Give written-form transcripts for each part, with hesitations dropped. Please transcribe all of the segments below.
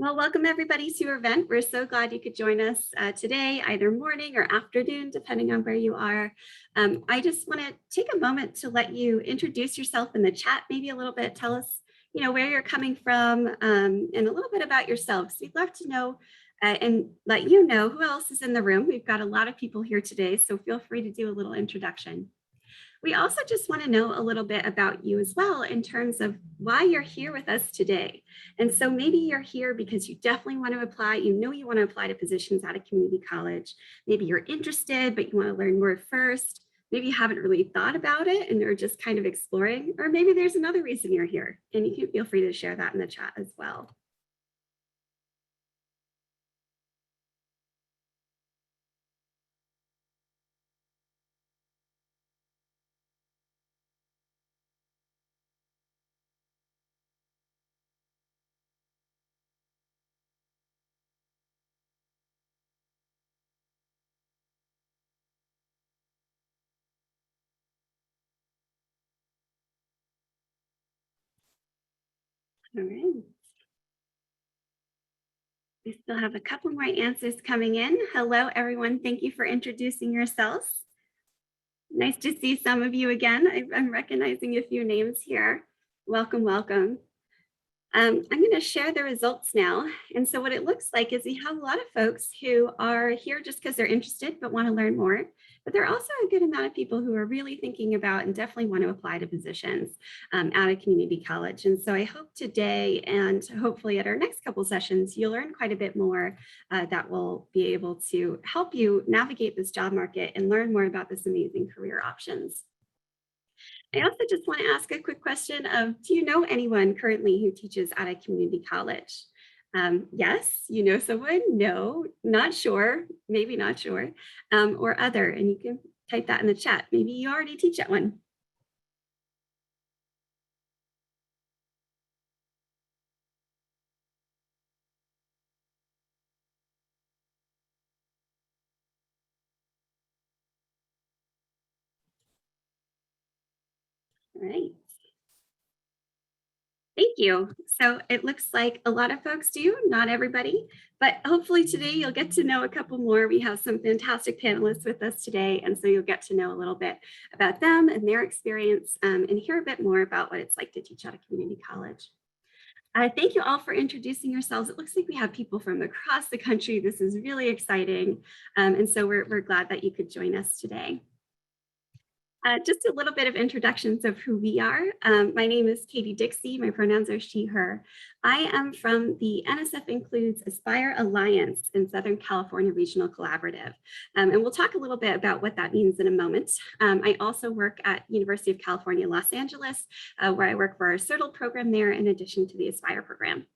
Well, welcome everybody to our event. We're so glad you could join us today, either morning or afternoon, depending on where you are. I just want to take a moment to let you introduce yourself in the chat, maybe a little bit. Tell us, where you're coming from and a little bit about yourselves. We'd love to know and let you know who else is in the room. We've got a lot of people here today, so feel free to do a little introduction. We also just want to know a little bit about you as well in terms of why you're here with us today. And so maybe you're here because you definitely want to apply, you want to apply to positions at a community college. Maybe you're interested, but you want to learn more first. Maybe you haven't really thought about it and you're just kind of exploring, or maybe there's another reason you're here, and you can feel free to share that in the chat as well. All right. We still have a couple more answers coming in. Hello, everyone. Thank you for introducing yourselves. Nice to see some of you again. I'm recognizing a few names here. Welcome, welcome. I'm going to share the results now. And so what it looks like is we have a lot of folks who are here just because they're interested but want to learn more. But there are also a good amount of people who are really thinking about and definitely want to apply to positions at a community college. And so I hope today and hopefully at our next couple sessions, you'll learn quite a bit more that will be able to help you navigate this job market and learn more about this amazing career options. I also just want to ask a quick question of, do you know anyone currently who teaches at a community college? Yes, you know someone? No, not sure, maybe not sure, or other, and you can type that in the chat. Maybe you already teach at one. All right. Thank you. So it looks like a lot of folks do, not everybody, but hopefully today you'll get to know a couple more. We have some fantastic panelists with us today, and so you'll get to know a little bit about them and their experience and hear a bit more about what it's like to teach at a community college. Thank you all for introducing yourselves. It looks like we have people from across the country. This is really exciting, and so we're glad that you could join us today. Just a little bit of introductions of who we are. My name is Katie Dixie. My pronouns are she, her. I am from the NSF Includes Aspire Alliance in Southern California Regional Collaborative. And we'll talk a little bit about what that means in a moment. I also work at University of California, Los Angeles, where I work for our CERTL program there in addition to the Aspire program.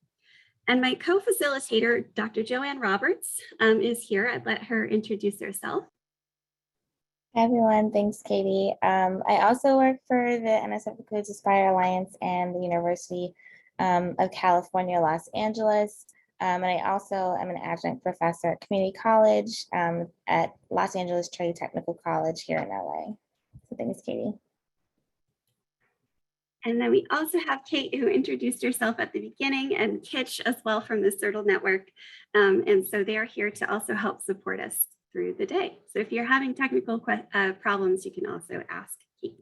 And my co-facilitator, Dr. Joanne Roberts, is here. I'd let her introduce herself. Hi everyone, thanks Katie. I also work for the NSF Includes Aspire Alliance and the University of California, Los Angeles. And I also am an adjunct professor at community college at Los Angeles Trade Technical College here in LA. So thanks, Katie. And then we also have Kate, who introduced herself at the beginning, and Kitch as well from the CERTL network. And so they are here to also help support us through the day. So if you're having technical problems, you can also ask Kate.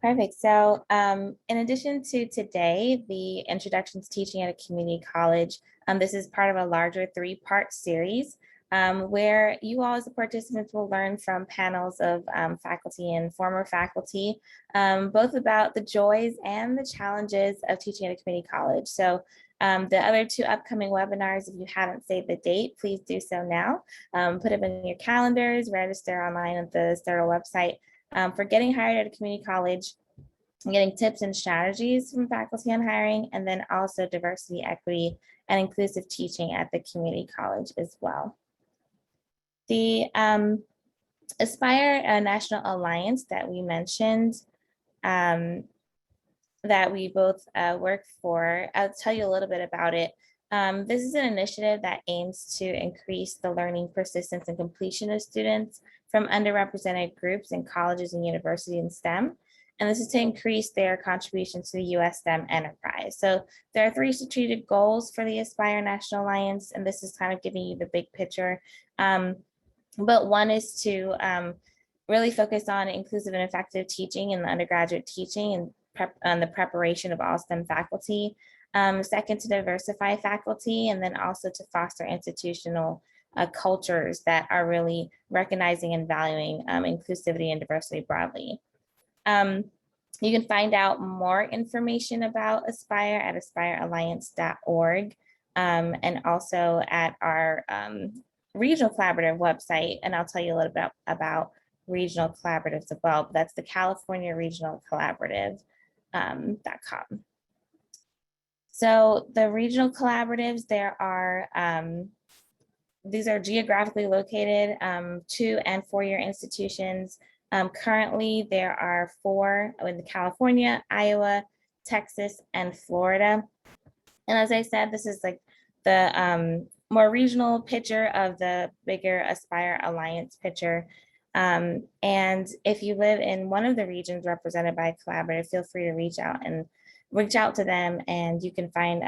Perfect. So in addition to today, the Introduction to Teaching at a Community College, this is part of a larger 3-part series where you all as the participants will learn from panels of faculty and former faculty, both about the joys and the challenges of teaching at a community college. So the other 2 upcoming webinars, if you haven't saved the date, please do so now. Put them in your calendars, register online at the CERTL website for getting hired at a community college, getting tips and strategies from faculty on hiring, and then also diversity, equity, and inclusive teaching at the community college as well. The Aspire National Alliance that we mentioned, that we both work for, I'll tell you a little bit about it. This is an initiative that aims to increase the learning persistence and completion of students from underrepresented groups in colleges and universities in STEM. and this is to increase their contribution to the U.S. STEM enterprise. So there are 3 strategic goals for the Aspire National Alliance, and this is kind of giving you the big picture. But one is to really focus on inclusive and effective teaching in the undergraduate teaching and the preparation of all STEM faculty. Second, to diversify faculty, and then also to foster institutional cultures that are really recognizing and valuing inclusivity and diversity broadly. You can find out more information about Aspire at aspirealliance.org, and also at our regional collaborative website. And I'll tell you a little bit about regional collaboratives as well, but that's the California Regional Collaborative.com. So the regional collaboratives, these are geographically located 2- and 4-year institutions. Currently, there are 4 in California, Iowa, Texas, and Florida. And as I said, this is like the more regional picture of the bigger Aspire Alliance picture. And if you live in one of the regions represented by a collaborative, feel free to reach out to them, and you can find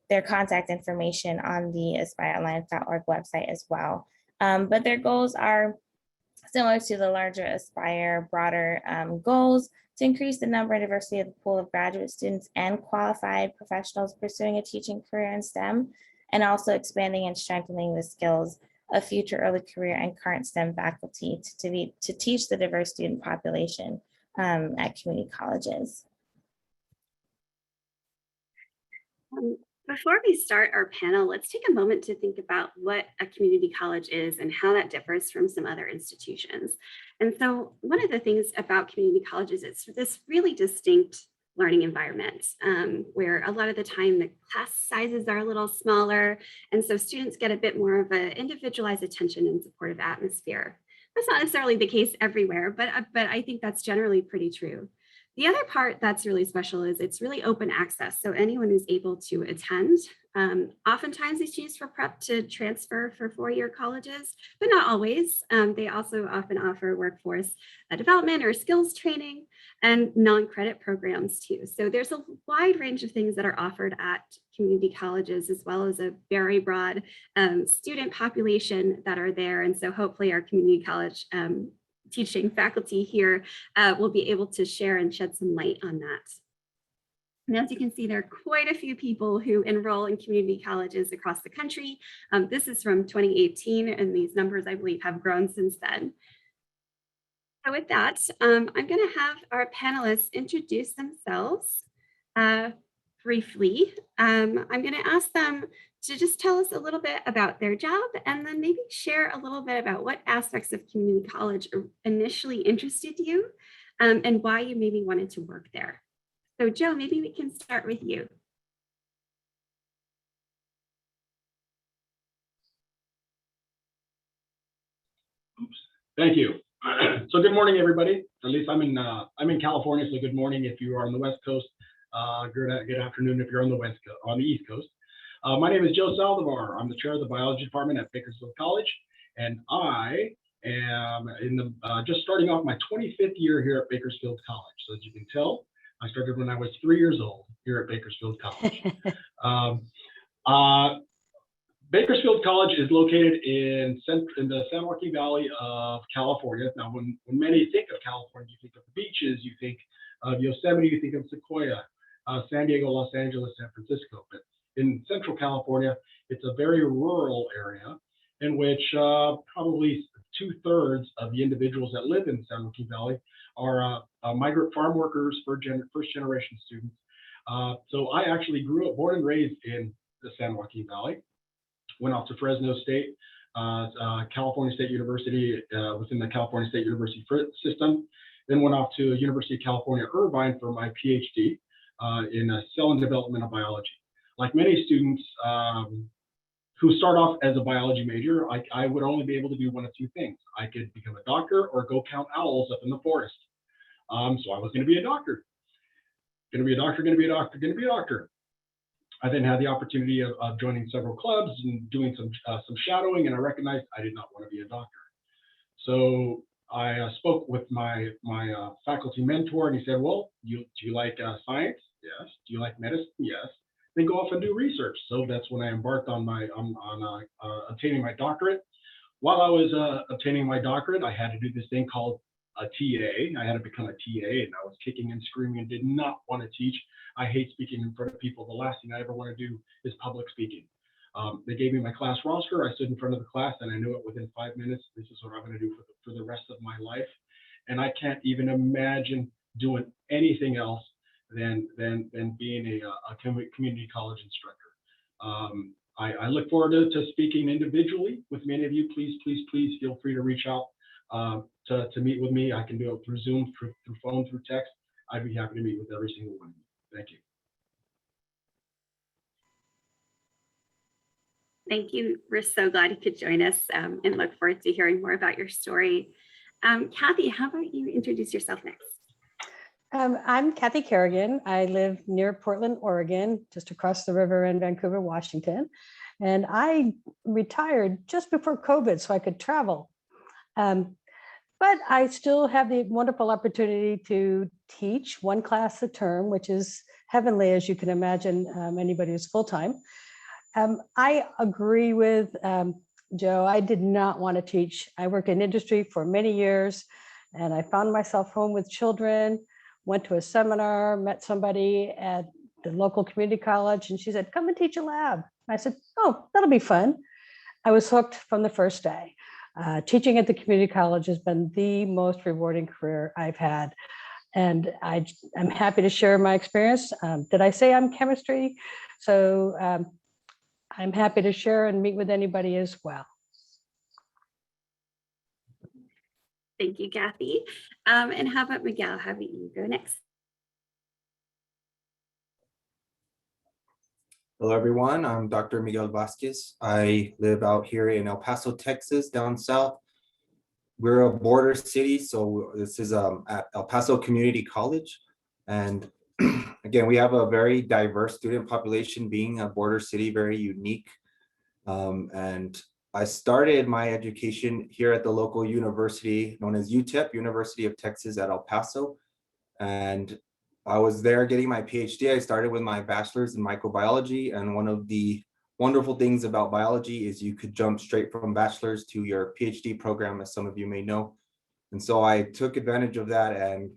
their contact information on the aspirealliance.org website as well. But their goals are similar to the larger Aspire broader goals to increase the number and diversity of the pool of graduate students and qualified professionals pursuing a teaching career in STEM, and also expanding and strengthening the skills of future early career and current STEM faculty to teach the diverse student population at community colleges. Before we start our panel, let's take a moment to think about what a community college is and how that differs from some other institutions. And so one of the things about community colleges is this really distinct learning environment where a lot of the time the class sizes are a little smaller. And so students get a bit more of an individualized attention and supportive atmosphere. That's not necessarily the case everywhere, but I think that's generally pretty true. The other part that's really special is it's really open access. So anyone is able to attend. Oftentimes they choose for prep to transfer for 4-year colleges, but not always. They also often offer workforce development or skills training and non-credit programs too. So there's a wide range of things that are offered at community colleges, as well as a very broad student population that are there. And so hopefully our community college teaching faculty here will be able to share and shed some light on that. And as you can see, there are quite a few people who enroll in community colleges across the country. This is from 2018, and these numbers, I believe, have grown since then. So with that, I'm going to have our panelists introduce themselves briefly. I'm going to ask them to just tell us a little bit about their job, and then maybe share a little bit about what aspects of community college initially interested you and why you maybe wanted to work there. So Joe, maybe we can start with you. Oops. Thank you. So good morning, everybody. At least I'm in California, so good morning if you are on the West Coast. Good afternoon if you're on the East Coast. My name is Joe Saldivar. I'm the chair of the biology department at Bakersfield College, and I am just starting off my 25th year here at Bakersfield College. So as you can tell, I started when I was 3 years old here at Bakersfield College. Bakersfield College is located in the San Joaquin Valley of California. Now, when many think of California, you think of the beaches, you think of Yosemite, you think of Sequoia, San Diego, Los Angeles, San Francisco. But in Central California, it's a very rural area in which probably 2/3 of the individuals that live in San Joaquin Valley are migrant farm workers, first generation students. So I actually grew up, born and raised in the San Joaquin Valley. Went off to Fresno State, California State University within the California State University system. Then went off to University of California, Irvine for my PhD in cell and developmental biology. Like many students who start off as a biology major, I would only be able to do one of two things. I could become a doctor or go count owls up in the forest. So I was going to be a doctor. Going to be a doctor, going to be a doctor, going to be a doctor. I then had the opportunity of joining several clubs and doing some shadowing, and I recognized I did not want to be a doctor. So spoke with my faculty mentor, and he said, "Well, do you like science? Yes. Do you like medicine? Yes. Then go off and do research." So that's when I embarked on obtaining my doctorate. While I was obtaining my doctorate, I had to do this thing called a TA. I had to become a TA, and I was kicking and screaming and did not want to teach. I hate speaking in front of people. The last thing I ever want to do is public speaking. They gave me my class roster. I stood in front of the class, and I knew it within 5 minutes. This is what I'm going to do for the rest of my life. And I can't even imagine doing anything else than being a community college instructor. I look forward to speaking individually with many of you. Please feel free to reach out to meet with me. I can do it through Zoom, through phone, through text. I'd be happy to meet with every single one of you. Thank you. Thank you. We're so glad you could join us and look forward to hearing more about your story. Cathy, how about you introduce yourself next? I'm Cathy Kerrigan. I live near Portland, Oregon, just across the river in Vancouver, Washington. And I retired just before COVID so I could travel. But I still have the wonderful opportunity to teach one class a term, which is heavenly, as you can imagine, anybody who's full-time. I agree with Joe. I did not want to teach. I worked in industry for many years, and I found myself home with children, went to a seminar, met somebody at the local community college, and she said, "Come and teach a lab." I said, "Oh, that'll be fun." I was hooked from the first day. Teaching at the community college has been the most rewarding career I've had. And I'm happy to share my experience. Did I say I'm chemistry? So I'm happy to share and meet with anybody as well. Thank you, Cathy. And how about Miguel? How about you go next? Hello, everyone. I'm Dr. Miguel Vasquez. I live out here in El Paso, Texas, down south. We're a border city, so this is at El Paso Community College. And again, we have a very diverse student population, being a border city, very unique. And I started my education here at the local university known as UTEP, University of Texas at El Paso. And I was there getting my PhD. I started with my bachelor's in microbiology. And one of the wonderful things about biology is you could jump straight from bachelor's to your PhD program, as some of you may know. And so I took advantage of that and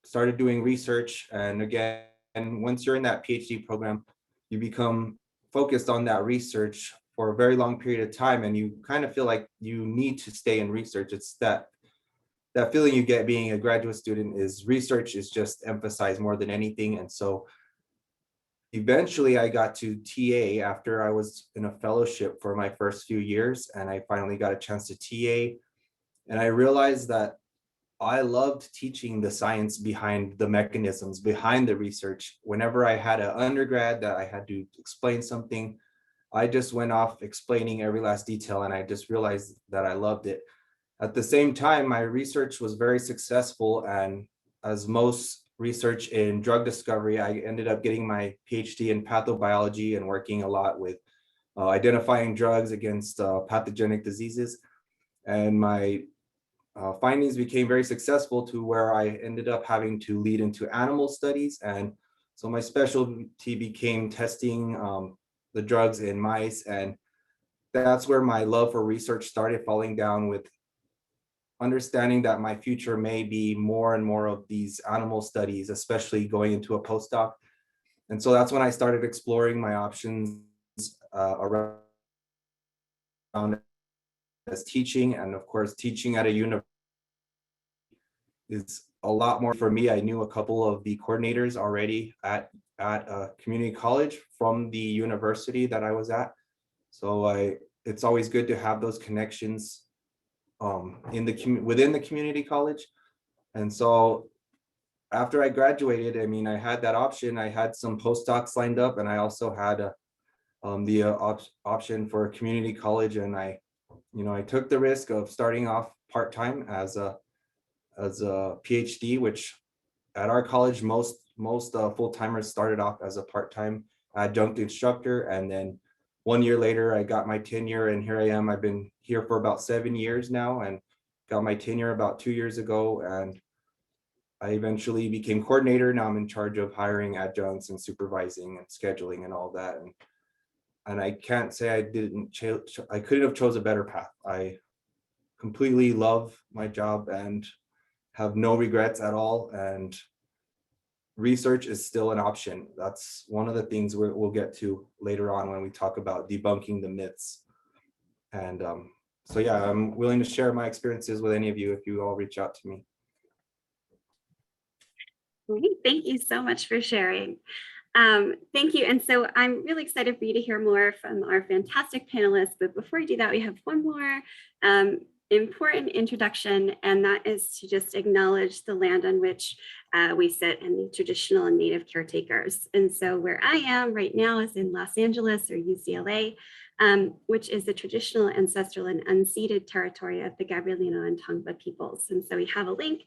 started doing research. And again, once you're in that PhD program, you become focused on that research for a very long period of time. And you kind of feel like you need to stay in research. It's that feeling you get being a graduate student is research is just emphasized more than anything. And so eventually I got to TA after I was in a fellowship for my first few years, and I finally got a chance to TA. And I realized that I loved teaching the science behind the mechanisms, behind the research. Whenever I had an undergrad that I had to explain something, I just went off explaining every last detail, and I just realized that I loved it. At the same time, my research was very successful, and as most research in drug discovery, I ended up getting my PhD in pathobiology and working a lot with identifying drugs against pathogenic diseases. And my findings became very successful to where I ended up having to lead into animal studies. And so my specialty became testing the drugs in mice. And that's where my love for research started falling down, with understanding that my future may be more and more of these animal studies, especially going into a postdoc. And so that's when I started exploring my options around as teaching. And of course, teaching at a university is a lot more for me. I knew a couple of the coordinators already at a community college from the university that I was at. So it's always good to have those connections within the community college. And so after I graduated, I mean, I had that option. I had some postdocs lined up, and I also had the option for a community college. And I took the risk of starting off part-time as a PhD, which at our college, most full-timers started off as a part-time adjunct instructor. And then 1 year later, I got my tenure, and here I am. I've been here for about 7 years now, and got my tenure about 2 years ago, and I eventually became coordinator. Now I'm in charge of hiring adjuncts and supervising and scheduling and all that. And I can't say I couldn't have chose a better path. I completely love my job and have no regrets at all. And research is still an option. That's one of the things we'll get to later on when we talk about debunking the myths. And so yeah, I'm willing to share my experiences with any of you if you all reach out to me. Great. Thank you so much for sharing. Thank you. And so I'm really excited for you to hear more from our fantastic panelists. But before we do that, we have one more important introduction, and that is to just acknowledge the land on which we sit and the traditional and native caretakers. And so where I am right now is in Los Angeles, or UCLA, which is the traditional, ancestral, and unceded territory of the Gabrielino and Tongva peoples. And so we have a link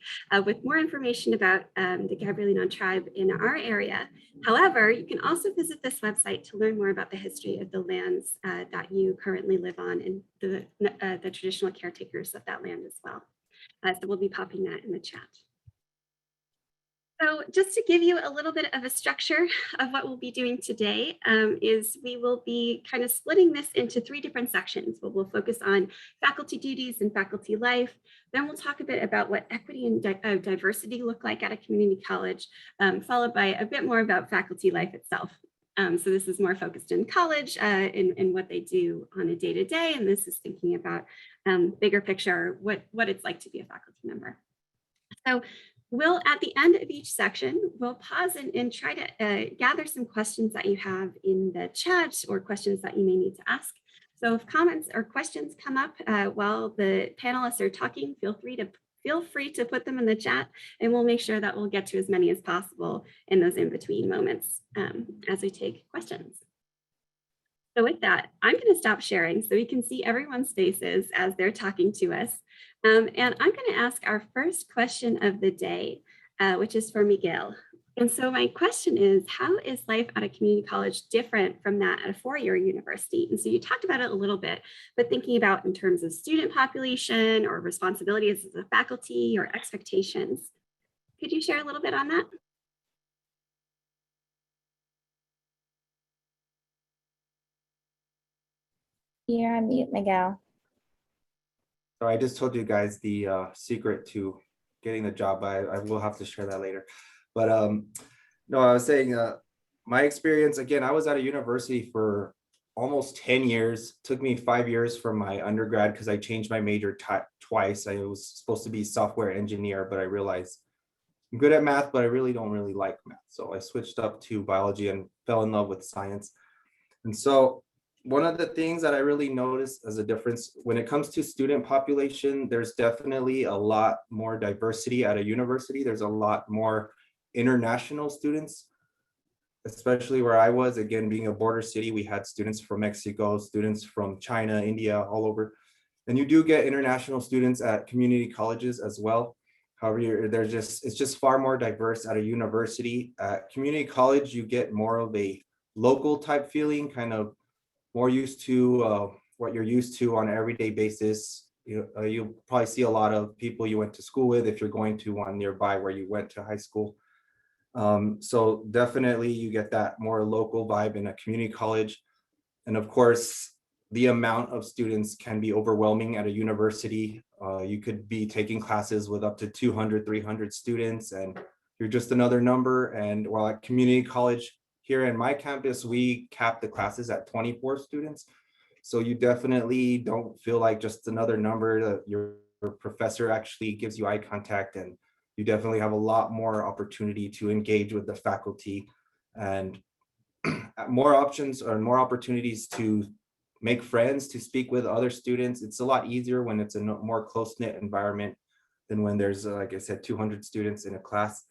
with more information about the Gabrielino tribe in our area. However, you can also visit this website to learn more about the history of the lands that you currently live on and the traditional caretakers of that land as well. So we'll be popping that in the chat. So just to give you a little bit of a structure of what we'll be doing today is we will be kind of splitting this into 3 different sections. We'll focus on faculty duties and faculty life. Then we'll talk a bit about what equity and diversity look like at a community college, followed by a bit more about faculty life itself. So this is more focused in college in what they do on a day-to-day, and this is thinking about bigger picture, what it's like to be a faculty member. So we'll, at the end of each section, we'll pause and try to gather some questions that you have in the chat or questions that you may need to ask. So if comments or questions come up while the panelists are talking, feel free to put them in the chat, and we'll make sure that we'll get to as many as possible in those in-between moments as we take questions. So with that, I'm going to stop sharing so we can see everyone's faces as they're talking to us. And I'm going to ask our first question of the day, which is for Miguel. And so my question is, how is life at a community college different from that at a 4-year university? And so you talked about it a little bit, but thinking about in terms of student population or responsibilities as a faculty or expectations, could you share a little bit on that? You're on mute, Miguel. So I just told you guys the secret to getting the job. I will have to share that later. But no, I was saying my experience, again, I was at a university for almost 10 years. It took me 5 years from my undergrad because I changed my major twice. I was supposed to be software engineer, but I realized I'm good at math, but I really don't like math. So I switched up to biology and fell in love with science. And so one of the things that I really noticed as a difference when it comes to student population, there's definitely a lot more diversity at a university. There's a lot more international students, especially where I was. Again, being a border city, we had students from Mexico, students from China, India, all over. And you do get international students at community colleges as well. However, it's just far more diverse at a university. At community college, you get more of a local type feeling, kind of more used to what you're used to on an everyday basis. You'll probably see a lot of people you went to school with if you're going to one nearby where you went to high school. So definitely you get that more local vibe in a community college. And of course, the amount of students can be overwhelming at a university. You could be taking classes with up to 200, 300 students, and you're just another number. And while at community college, here in my campus, we cap the classes at 24 students. So you definitely don't feel like just another number. That your professor actually gives you eye contact, and you definitely have a lot more opportunity to engage with the faculty and more options or more opportunities to make friends, to speak with other students. It's a lot easier when it's a more close-knit environment than when there's, like I said, 200 students in a class.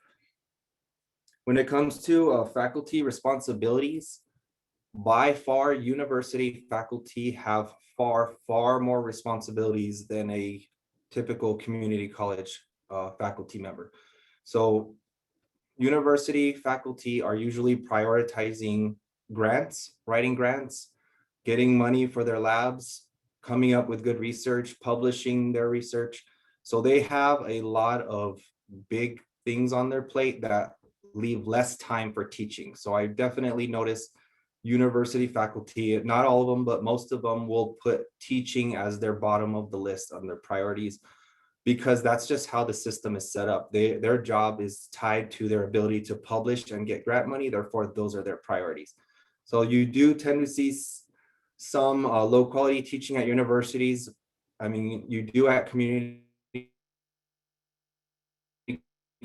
When it comes to faculty responsibilities, by far, university faculty have far more responsibilities than a typical community college faculty member. So university faculty are usually prioritizing grants, writing grants, getting money for their labs, coming up with good research, publishing their research. So they have a lot of big things on their plate that leave less time for teaching. So I definitely noticed university faculty, not all of them, but most of them will put teaching as their bottom of the list on their priorities, because that's just how the system is set up. Their job is tied to their ability to publish and get grant money. Therefore, those are their priorities. So you do tend to see some low quality teaching at universities. I mean, you do at community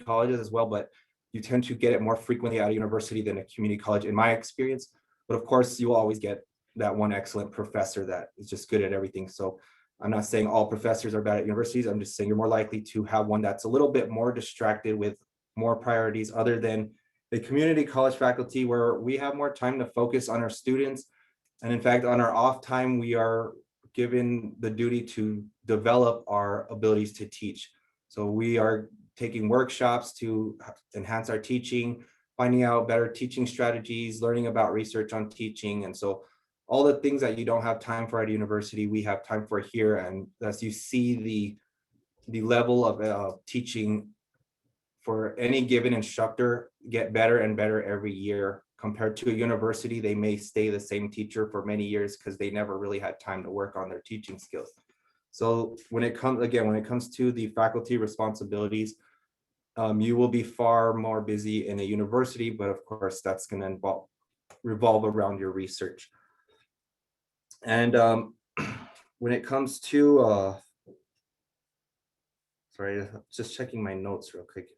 colleges as well, but you tend to get it more frequently at a university than a community college, in my experience. But of course, you will always get that one excellent professor that is just good at everything. So I'm not saying all professors are bad at universities. I'm just saying you're more likely to have one that's a little bit more distracted with more priorities other than the community college faculty, where we have more time to focus on our students. And in fact, on our off time, we are given the duty to develop our abilities to teach. So we are taking workshops to enhance our teaching, finding out better teaching strategies, learning about research on teaching. And so all the things that you don't have time for at a university, we have time for here. And as you see the level of teaching for any given instructor get better and better every year. Compared to a university, they may stay the same teacher for many years because they never really had time to work on their teaching skills. So when it comes to the faculty responsibilities, you will be far more busy in a university, but of course that's going to revolve around your research. And when it comes to, sorry, just checking my notes real quick.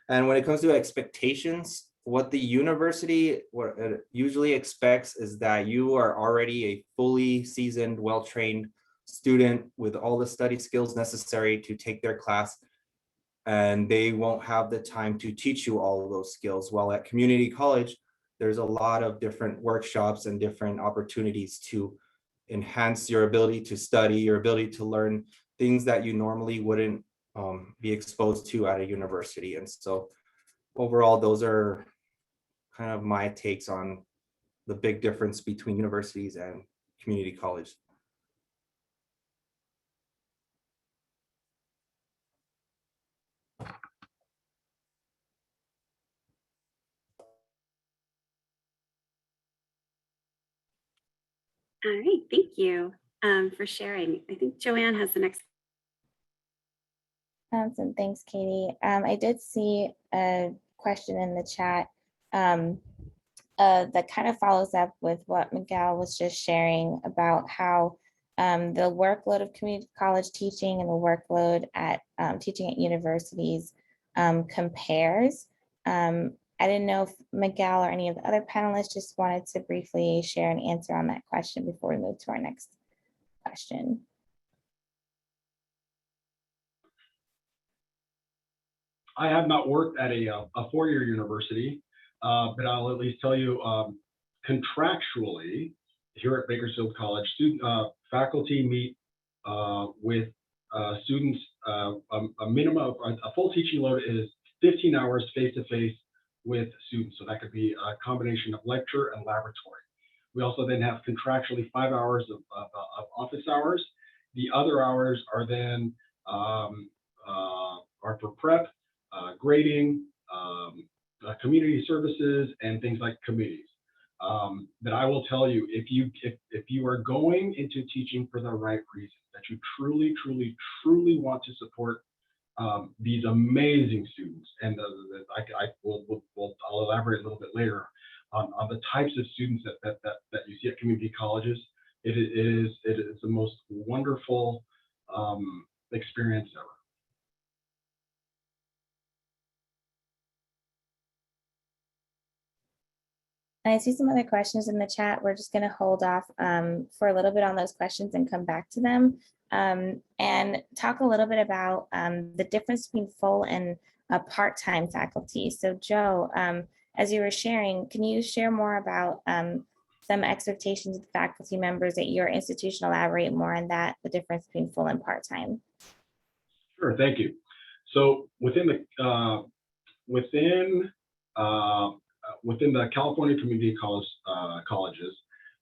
And when it comes to expectations, what the university usually expects is that you are already a fully seasoned, well-trained student with all the study skills necessary to take their class, and they won't have the time to teach you all of those skills. While at community college, there's a lot of different workshops and different opportunities to enhance your ability to study, your ability to learn things that you normally wouldn't be exposed to at a university. And so overall, those are kind of my takes on the big difference between universities and community college. All right, thank you for sharing. I think Joanne has the next. Awesome, thanks, Katie. I did see a question in the chat that kind of follows up with what Miguel was just sharing about how the workload of community college teaching and the workload at teaching at universities compares. I didn't know if Miguel or any of the other panelists just wanted to briefly share an answer on that question before we move to our next question. I have not worked at a four-year university, but I'll at least tell you contractually here at Bakersfield College, faculty meet with students. A minimum of a full teaching load is 15 hours face-to-face with students. So that could be a combination of lecture and laboratory. We also then have contractually 5 hours of office hours. The other hours are then are for prep, grading, community services, and things like committees. But I will tell you, if you are going into teaching for the right reason, that you truly want to support these amazing students, and I'll elaborate a little bit later on the types of students that you see at community colleges. It is the most wonderful experience ever. I see some other questions in the chat. We're just going to hold off for a little bit on those questions and come back to them and talk a little bit about the difference between full and part-time faculty. So Joe, as you were sharing, can you share more about some expectations of the faculty members at your institution? Elaborate more on that, the difference between full and part-time. Sure, thank you. So within the California community colleges,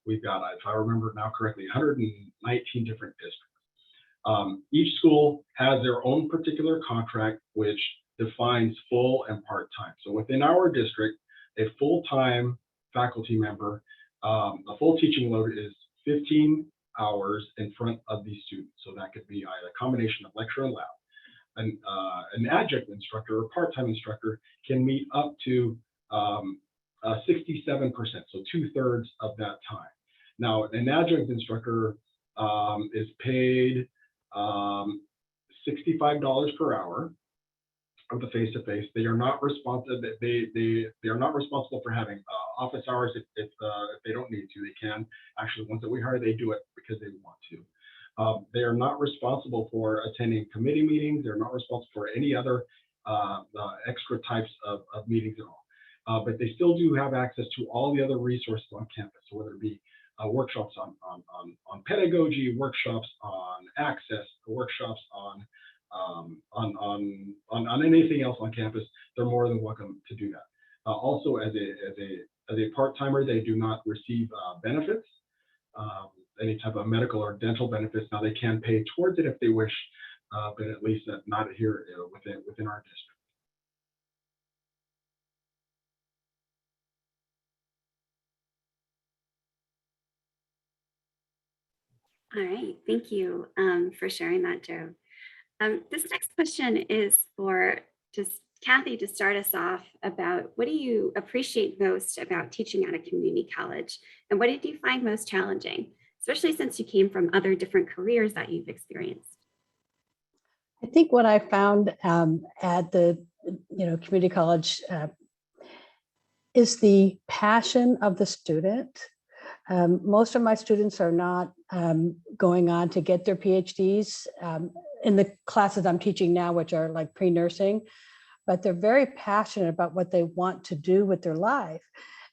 we've got, if I remember now correctly, 119 different districts. Each school has their own particular contract, which defines full and part-time. So within our district, a full-time faculty member, a full teaching load is 15 hours in front of the student. So that could be either a combination of lecture and lab. An adjunct instructor or part-time instructor can meet up to 67%, so 2/3 of that time. Now, an adjunct instructor is paid $65 per hour of the face-to-face. They are not responsible. They are not responsible for having office hours if they don't need to. They can actually, ones that we hire, they do it because they want to. They are not responsible for attending committee meetings. They're not responsible for any other extra types of meetings at all. But they still do have access to all the other resources on campus. So whether it be workshops on pedagogy, workshops on access, workshops on anything else on campus, they're more than welcome to do that. Also, as a part-timer, they do not receive benefits, any type of medical or dental benefits. Now they can pay towards it if they wish, but at least not here within our district. All right, thank you for sharing that, Joe. This next question is for just Cathy to start us off about what do you appreciate most about teaching at a community college, and what did you find most challenging, especially since you came from other different careers that you've experienced? I think what I found at the community college is the passion of the student. Most of my students are not going on to get their PhDs in the classes I'm teaching now, which are like pre-nursing, but they're very passionate about what they want to do with their life.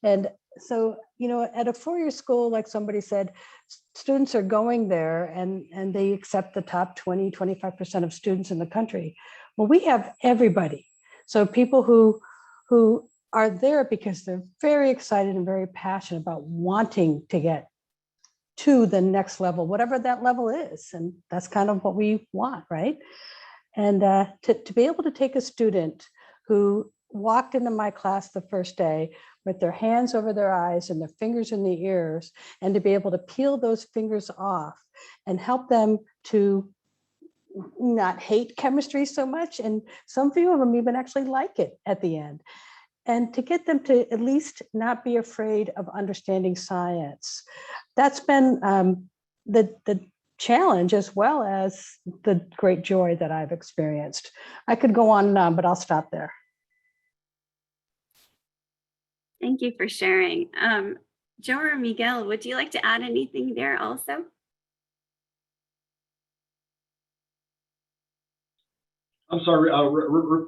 And so, at a four-year school, like somebody said, students are going there and they accept the top 20, 25% of students in the country. Well, we have everybody. So people who are there because they're very excited and very passionate about wanting to get to the next level, whatever that level is. And that's kind of what we want, right? And to be able to take a student who walked into my class the first day with their hands over their eyes and their fingers in the ears, and to be able to peel those fingers off and help them to not hate chemistry so much. And some few of them even actually like it at the end. And to get them to at least not be afraid of understanding science. That's been the challenge, as well as the great joy that I've experienced. I could go on and on, but I'll stop there. Thank you for sharing. Joe or Miguel, would you like to add anything there also? I'm sorry,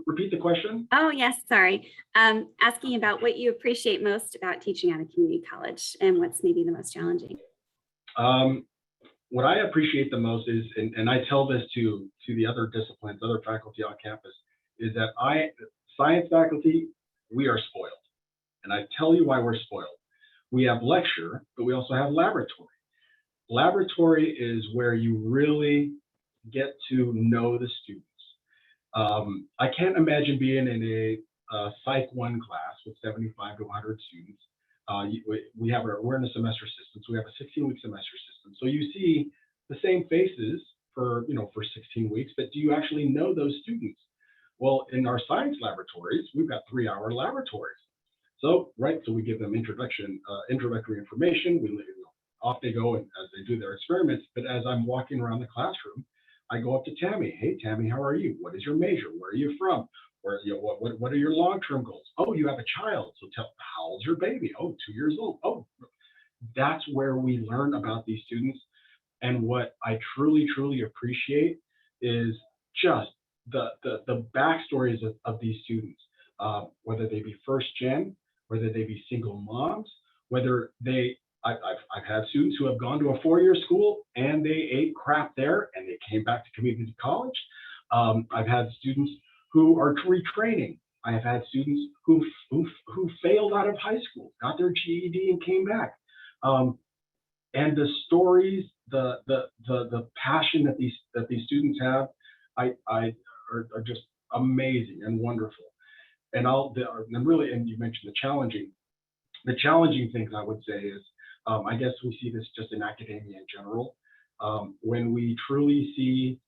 repeat the question. Oh, yes, sorry. Asking about what you appreciate most about teaching at a community college and what's maybe the most challenging. What I appreciate the most is, and I tell this to the other disciplines, other faculty on campus, is that science faculty, we are spoiled. And I tell you why we're spoiled. We have lecture, but we also have laboratory. Laboratory is where you really get to know the students. I can't imagine being in a Psych 1 class with 75 to 100 students. We're in a semester system, so we have a 16-week semester system. So you see the same faces for 16 weeks, but do you actually know those students? Well, in our science laboratories, we've got 3-hour laboratories. So we give them introductory information. Off they go as they do their experiments. But as I'm walking around the classroom, I go up to Tammy. Hey, Tammy, how are you? What is your major? Where are you from? What are your long-term goals? Oh, you have a child. So how old's your baby? Oh, 2 years old. Oh, that's where we learn about these students. And what I truly, truly appreciate is just the backstories of these students, whether they be first gen, whether they be single moms, whether I've had students who have gone to a 4-year school and they ate crap there and they came back to community college. I've had students who are retraining. I have had students who failed out of high school, got their GED and came back. And the stories the passion that these students have, are just amazing and wonderful. And you mentioned the challenging things I would say is, I guess we see this just in academia in general. When we truly see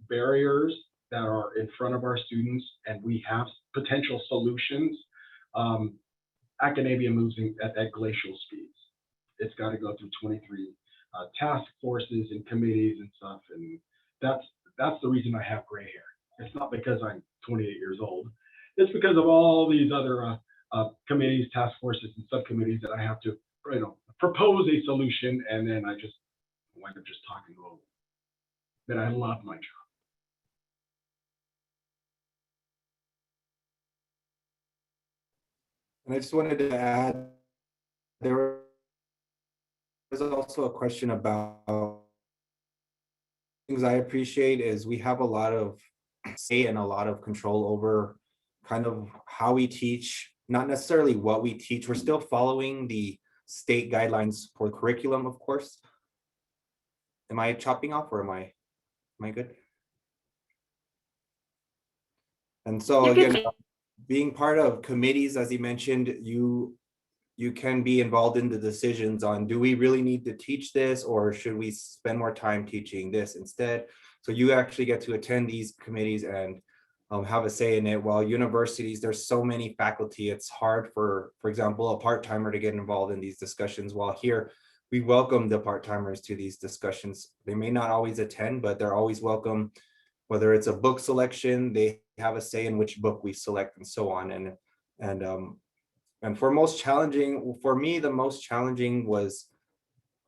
barriers that are in front of our students and we have potential solutions, academia moves at glacial speeds. It's got to go through 23 task forces and committees and stuff, and that's the reason I have gray hair. It's not because I'm 28 years old. It's because of all these other committees, task forces, and subcommittees that I have to, propose a solution, and then I just wind up just talking over. But I love my job. And I just wanted to add, there was also a question about things I appreciate is we have a lot of say and a lot of control over kind of how we teach, not necessarily what we teach. We're still following the state guidelines for curriculum, of course. Am I chopping off or am I good? And so again, being part of committees, as you mentioned, you can be involved in the decisions on, do we really need to teach this or should we spend more time teaching this instead? So you actually get to attend these committees and have a say in it. While universities, there's so many faculty, it's hard for example, a part-timer to get involved in these discussions. While here, we welcome the part-timers to these discussions. They may not always attend, but they're always welcome. Whether it's a book selection, they have a say in which book we select and so on. And for me, the most challenging was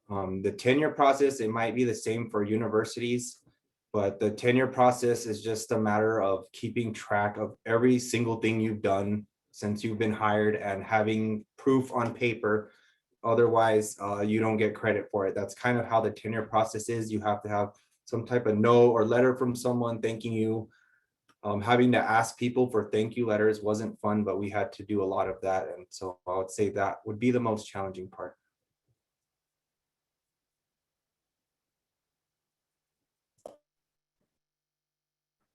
the tenure process. It might be the same for universities, but the tenure process is just a matter of keeping track of every single thing you've done since you've been hired and having proof on paper. Otherwise, you don't get credit for it. That's kind of how the tenure process is. You have to have some type of note or letter from someone thanking you. Having to ask people for thank you letters wasn't fun, but we had to do a lot of that. And so I would say that would be the most challenging part.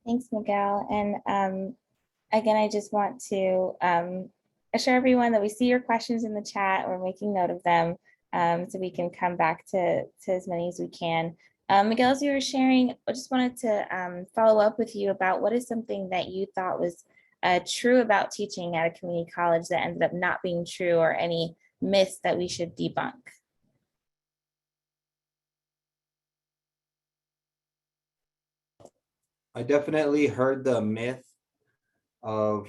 Thanks, Miguel. And again, I just want to assure everyone that we see your questions in the chat. We're making note of them so we can come back to as many as we can. Miguel, as you were sharing, I just wanted to follow up with you about what is something that you thought was true about teaching at a community college that ended up not being true, or any myths that we should debunk. I definitely heard the myth of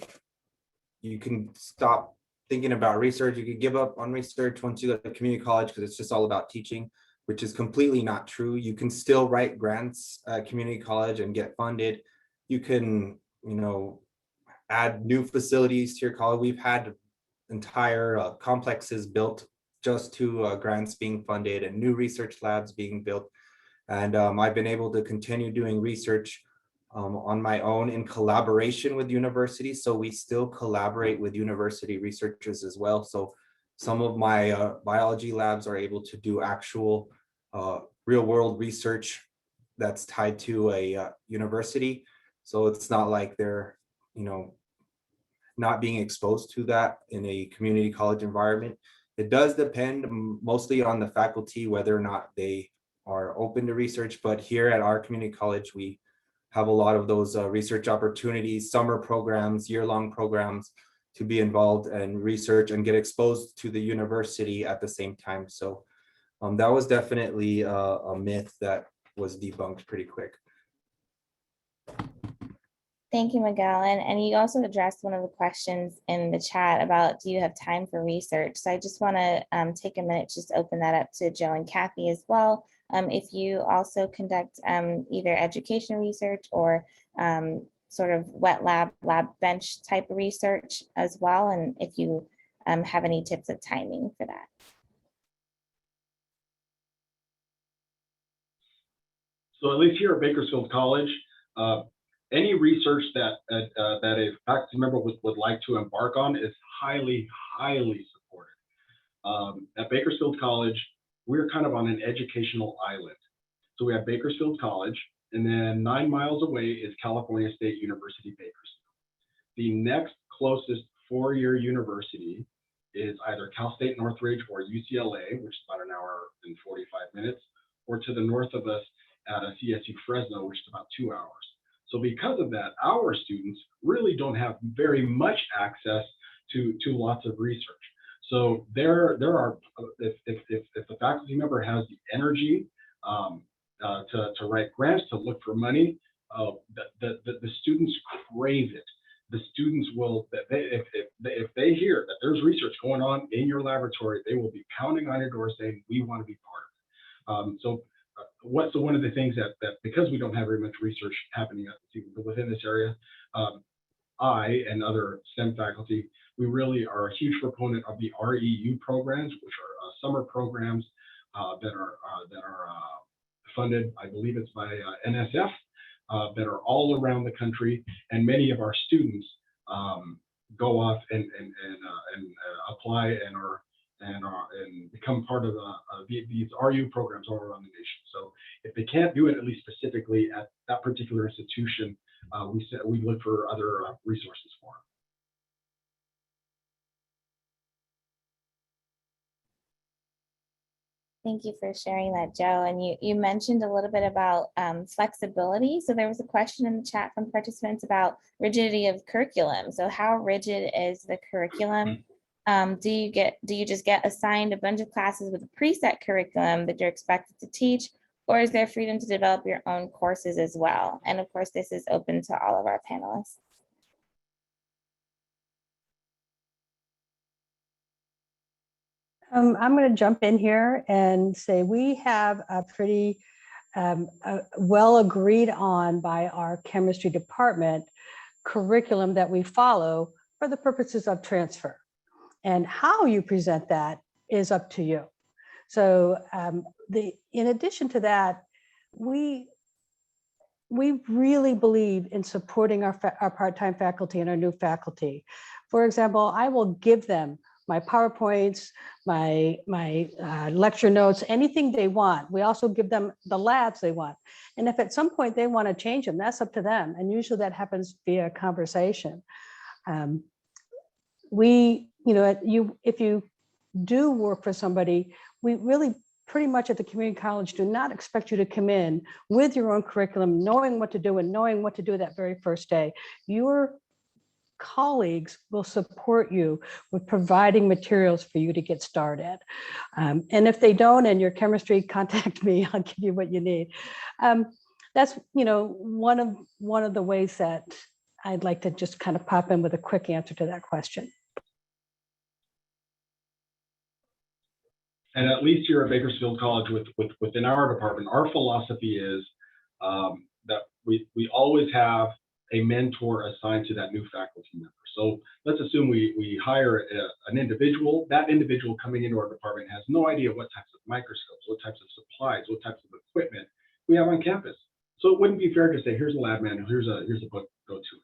you can stop thinking about research. You can give up on research once you go to community college because it's just all about teaching, which is completely not true. You can still write grants at community college and get funded. You can, add new facilities to your college. We've had entire complexes built just to grants being funded and new research labs being built. And I've been able to continue doing research on my own in collaboration with universities. So we still collaborate with university researchers as well. So some of my biology labs are able to do actual real world research that's tied to a university. So it's not like they're, not being exposed to that in a community college environment. It does depend mostly on the faculty, whether or not they are open to research. But here at our community college, we have a lot of those research opportunities, summer programs, year-long programs to be involved in research and get exposed to the university at the same time. So that was definitely a myth that was debunked pretty quick. Thank you, Miguel. And you also addressed one of the questions in the chat about, do you have time for research? So I just want to take a minute, just open that up to Joe and Cathy as well. If you also conduct either education research or sort of wet lab bench type of research as well, and if you have any tips of timing for that. So at least here at Bakersfield College, any research that a faculty member would like to embark on is highly, highly supported. At Bakersfield College, we're kind of on an educational island. So we have Bakersfield College, and then 9 miles away is California State University, Bakersfield. The next closest four-year university is either Cal State Northridge or UCLA, which is about an hour and 45 minutes, or to the north of us at a CSU Fresno, which is about 2 hours. So because of that, our students really don't have very much access to lots of research. So there are, if the faculty member has the energy to write grants, to look for money, the students crave it. The students will, if they hear that there's research going on in your laboratory, they will be pounding on your door saying, we want to be part of it. So one of the things that because we don't have very much research happening within this area, I and other STEM faculty, we really are a huge proponent of the REU programs, which are summer programs that are funded, I believe it's by NSF, that are all around the country, and many of our students go off and apply and become part of these RU programs all around the nation. So if they can't do it, at least specifically at that particular institution, we look for other resources for them. Thank you for sharing that, Joe. And you mentioned a little bit about flexibility. So there was a question in the chat from participants about rigidity of curriculum. So how rigid is the curriculum? Do you just get assigned a bunch of classes with a preset curriculum that you're expected to teach, or is there freedom to develop your own courses as well? And of course, this is open to all of our panelists. I'm going to jump in here and say we have a pretty well agreed on by our chemistry department curriculum that we follow for the purposes of transfer. And how you present that is up to you. So in addition to that, we really believe in supporting our part-time faculty and our new faculty. For example, I will give them my PowerPoints, my lecture notes, anything they want. We also give them the labs they want. And if at some point they want to change them, that's up to them. And usually that happens via conversation. If you do work for somebody, we really pretty much at the community college do not expect you to come in with your own curriculum, knowing what to do and knowing what to do that very first day. Your colleagues will support you with providing materials for you to get started. And if they don't, and your chemistry, contact me, I'll give you what you need. That's one of the ways that I'd like to just kind of pop in with a quick answer to that question. And at least here at Bakersfield College, within our department, our philosophy is that we always have a mentor assigned to that new faculty member. So let's assume we hire an individual. That individual coming into our department has no idea what types of microscopes, what types of supplies, what types of equipment we have on campus. So it wouldn't be fair to say, here's a lab manual, here's a book, go to it.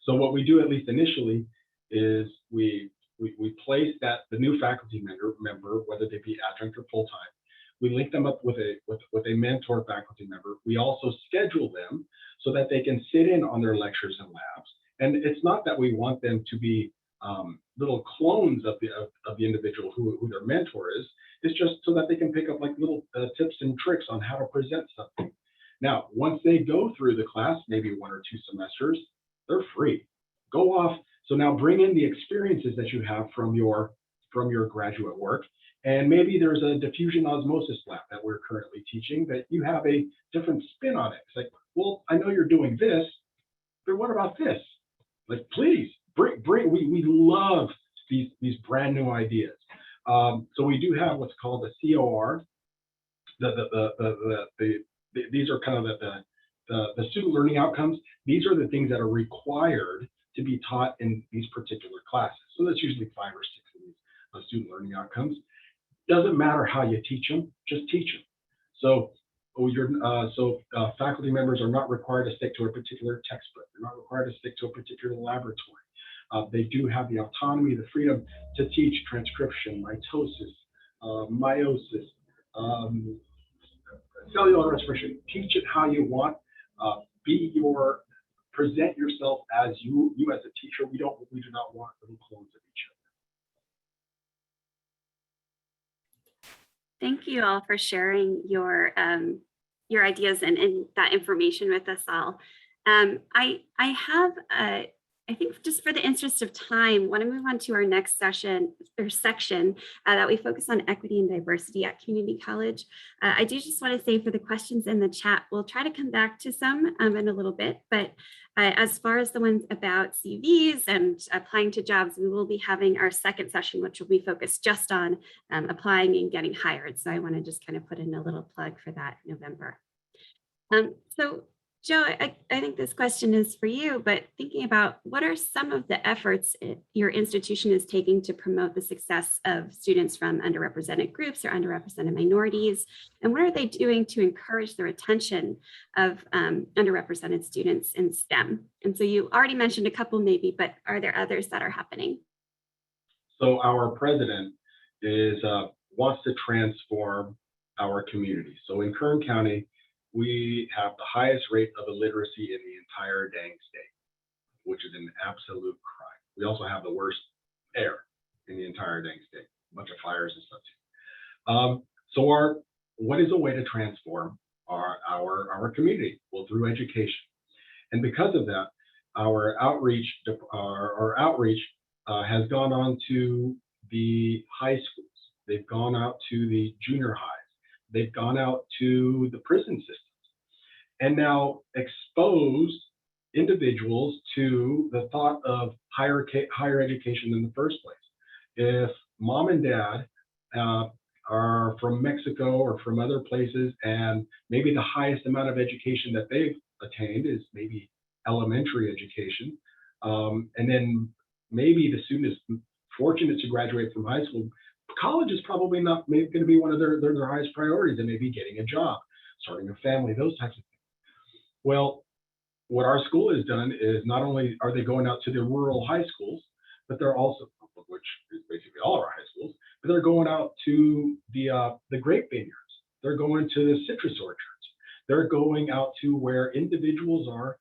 So what we do, at least initially, is we place the new faculty member, whether they be adjunct or full-time. We link them up with a mentor faculty member. We also schedule them so that they can sit in on their lectures and labs. And it's not that we want them to be little clones of the individual who their mentor is. It's just so that they can pick up like little tips and tricks on how to present something. Now, once they go through the class, maybe 1 or 2 semesters, they're free. Go off. So now bring in the experiences that you have from your graduate work. And maybe there's a diffusion osmosis lab that we're currently teaching that you have a different spin on it. It's like, well, I know you're doing this, but what about this? Like, please bring. We love these brand new ideas. So we do have what's called a COR. These are kind of the student learning outcomes. These are the things that are required to be taught in these particular classes. So that's usually 5 or 6 of these student learning outcomes. Doesn't matter how you teach them, just teach them. So faculty members are not required to stick to a particular textbook. They're not required to stick to a particular laboratory. They do have the autonomy, the freedom to teach transcription, mitosis, meiosis, cellular expression. Teach it how you want. Present yourself as you as a teacher. We do not want little clones of each other. Thank you all for sharing your ideas and that information with us all. I have I think just for the interest of time, want to move on to our next session or section that we focus on equity and diversity at community college. I do just want to say for the questions in the chat, we'll try to come back to some in a little bit, but as far as the ones about CVs and applying to jobs, we will be having our second session, which will be focused just on applying and getting hired. So I want to just kind of put in a little plug for that in November. So Joe, I think this question is for you, but thinking about what are some of the efforts your institution is taking to promote the success of students from underrepresented groups or underrepresented minorities, and what are they doing to encourage the retention of underrepresented students in STEM? And so you already mentioned a couple maybe, but are there others that are happening? So our president wants to transform our community. So in Kern County, we have the highest rate of illiteracy in the entire dang state, which is an absolute crime. We also have the worst air in the entire dang state, a bunch of fires and stuff too. So what is a way to transform our community? Well, through education. And because of that, our outreach has gone on to the high schools. They've gone out to the junior highs. They've gone out to the prison systems and now exposed individuals to the thought of higher education in the first place. If mom and dad are from Mexico or from other places, and maybe the highest amount of education that they've attained is maybe elementary education, and then maybe the student is fortunate to graduate from high school, college is probably not going to be one of their highest priorities, and maybe getting a job, starting a family, those types of things. Well, what our school has done is not only are they going out to the rural high schools, but they're also, which is basically all of our high schools, but they're going out to the grape vineyards. They're going to the citrus orchards. They're going out to where individuals are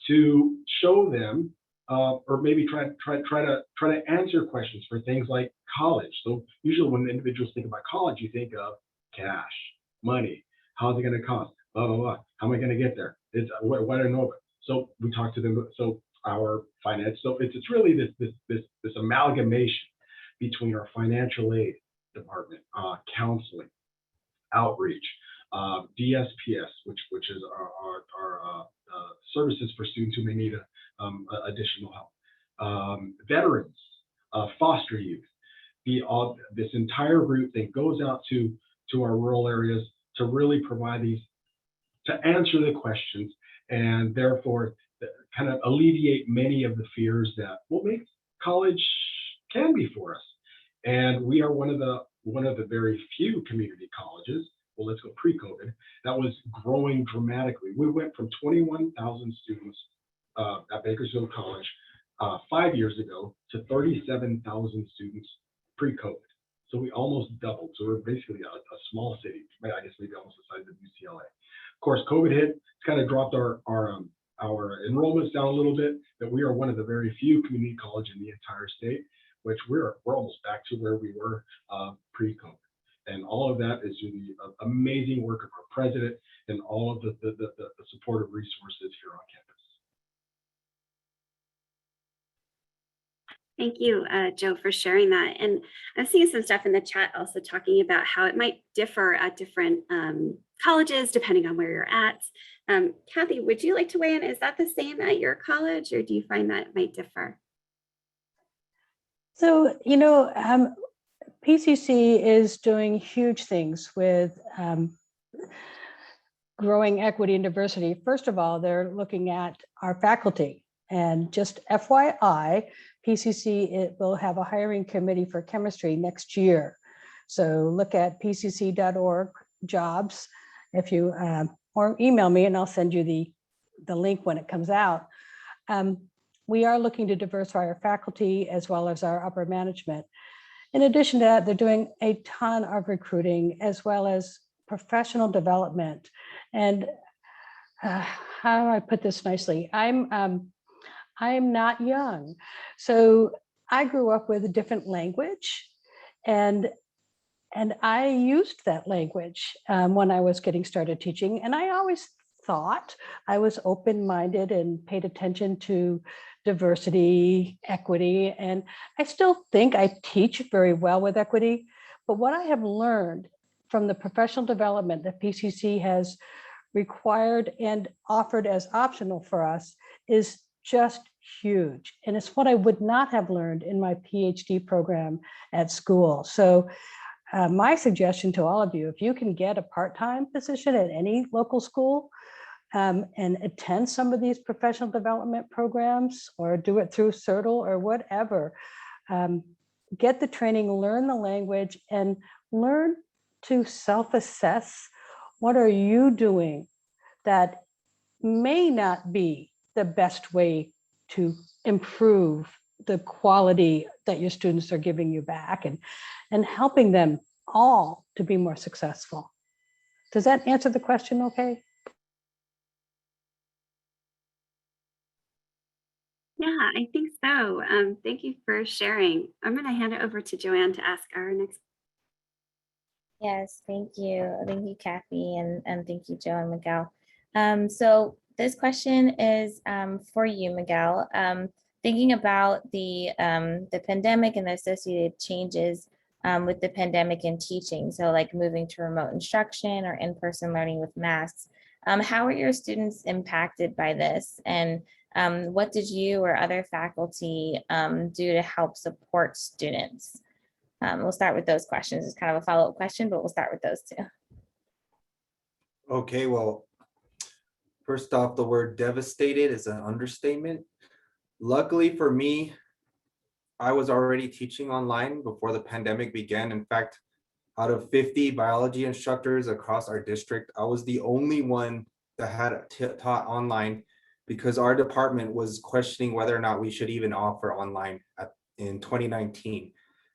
to show them or maybe try to answer questions for things like college. So usually when individuals think about college, you think of cash, money, how's it going to cost, blah, blah, blah. How am I going to get there? It's what do I know about? So we talk to them. So our finance. So it's really this amalgamation between our financial aid department, counseling, outreach, DSPS, which is our services for students who may need additional help, veterans, foster youth. This entire route that goes out to our rural areas to really provide these, to answer the questions, and therefore kind of alleviate many of the fears that what makes college can be for us. And we are one of the very few community colleges, well, let's go pre-COVID, that was growing dramatically. We went from 21,000 students at Bakersfield College 5 years ago to 37,000 students pre-COVID. So we almost doubled. So we're basically a small city, I guess maybe almost the size of UCLA. Of course, COVID hit, it's kind of dropped our enrollments down a little bit, but we are one of the very few community colleges in the entire state, which we're almost back to where we were pre-COVID. And all of that is through the amazing work of our president and all of the supportive resources here on campus. Thank you, Joe, for sharing that. And I'm seeing some stuff in the chat also talking about how it might differ at different colleges, depending on where you're at. Cathy, would you like to weigh in? Is that the same at your college, or do you find that it might differ? So, PCC is doing huge things with growing equity and diversity. First of all, they're looking at our faculty. And just FYI, PCC will have a hiring committee for chemistry next year. So look at pcc.org jobs if you, or email me and I'll send you the link when it comes out. We are looking to diversify our faculty as well as our upper management. In addition to that, they're doing a ton of recruiting as well as professional development. And how do I put this nicely? I am not young. So I grew up with a different language, and I used that language when I was getting started teaching. And I always thought I was open-minded and paid attention to diversity, equity, and I still think I teach very well with equity. But what I have learned from the professional development that PCC has required and offered as optional for us is just huge. And it's what I would not have learned in my PhD program at school. So my suggestion to all of you, if you can get a part-time position at any local school and attend some of these professional development programs or do it through CERTL or whatever, get the training, learn the language, and learn to self-assess. What are you doing that may not be the best way to improve the quality that your students are giving you back, and helping them all to be more successful? Does that answer the question okay? Yeah, I think so. Thank you for sharing. I'm going to hand it over to Joanne to ask our next. Yes, thank you. Thank you, Cathy, and thank you, Joe and Miguel. So this question is for you, Miguel. Thinking about the pandemic and the associated changes with the pandemic in teaching, so like moving to remote instruction or in-person learning with masks, how are your students impacted by this? And what did you or other faculty do to help support students? We'll start with those questions. It's kind of a follow-up question, but we'll start with those two. Okay, well, first off, the word devastated is an understatement. Luckily for me, I was already teaching online before the pandemic began. In fact, out of 50 biology instructors across our district, I was the only one that had taught online because our department was questioning whether or not we should even offer online in 2019.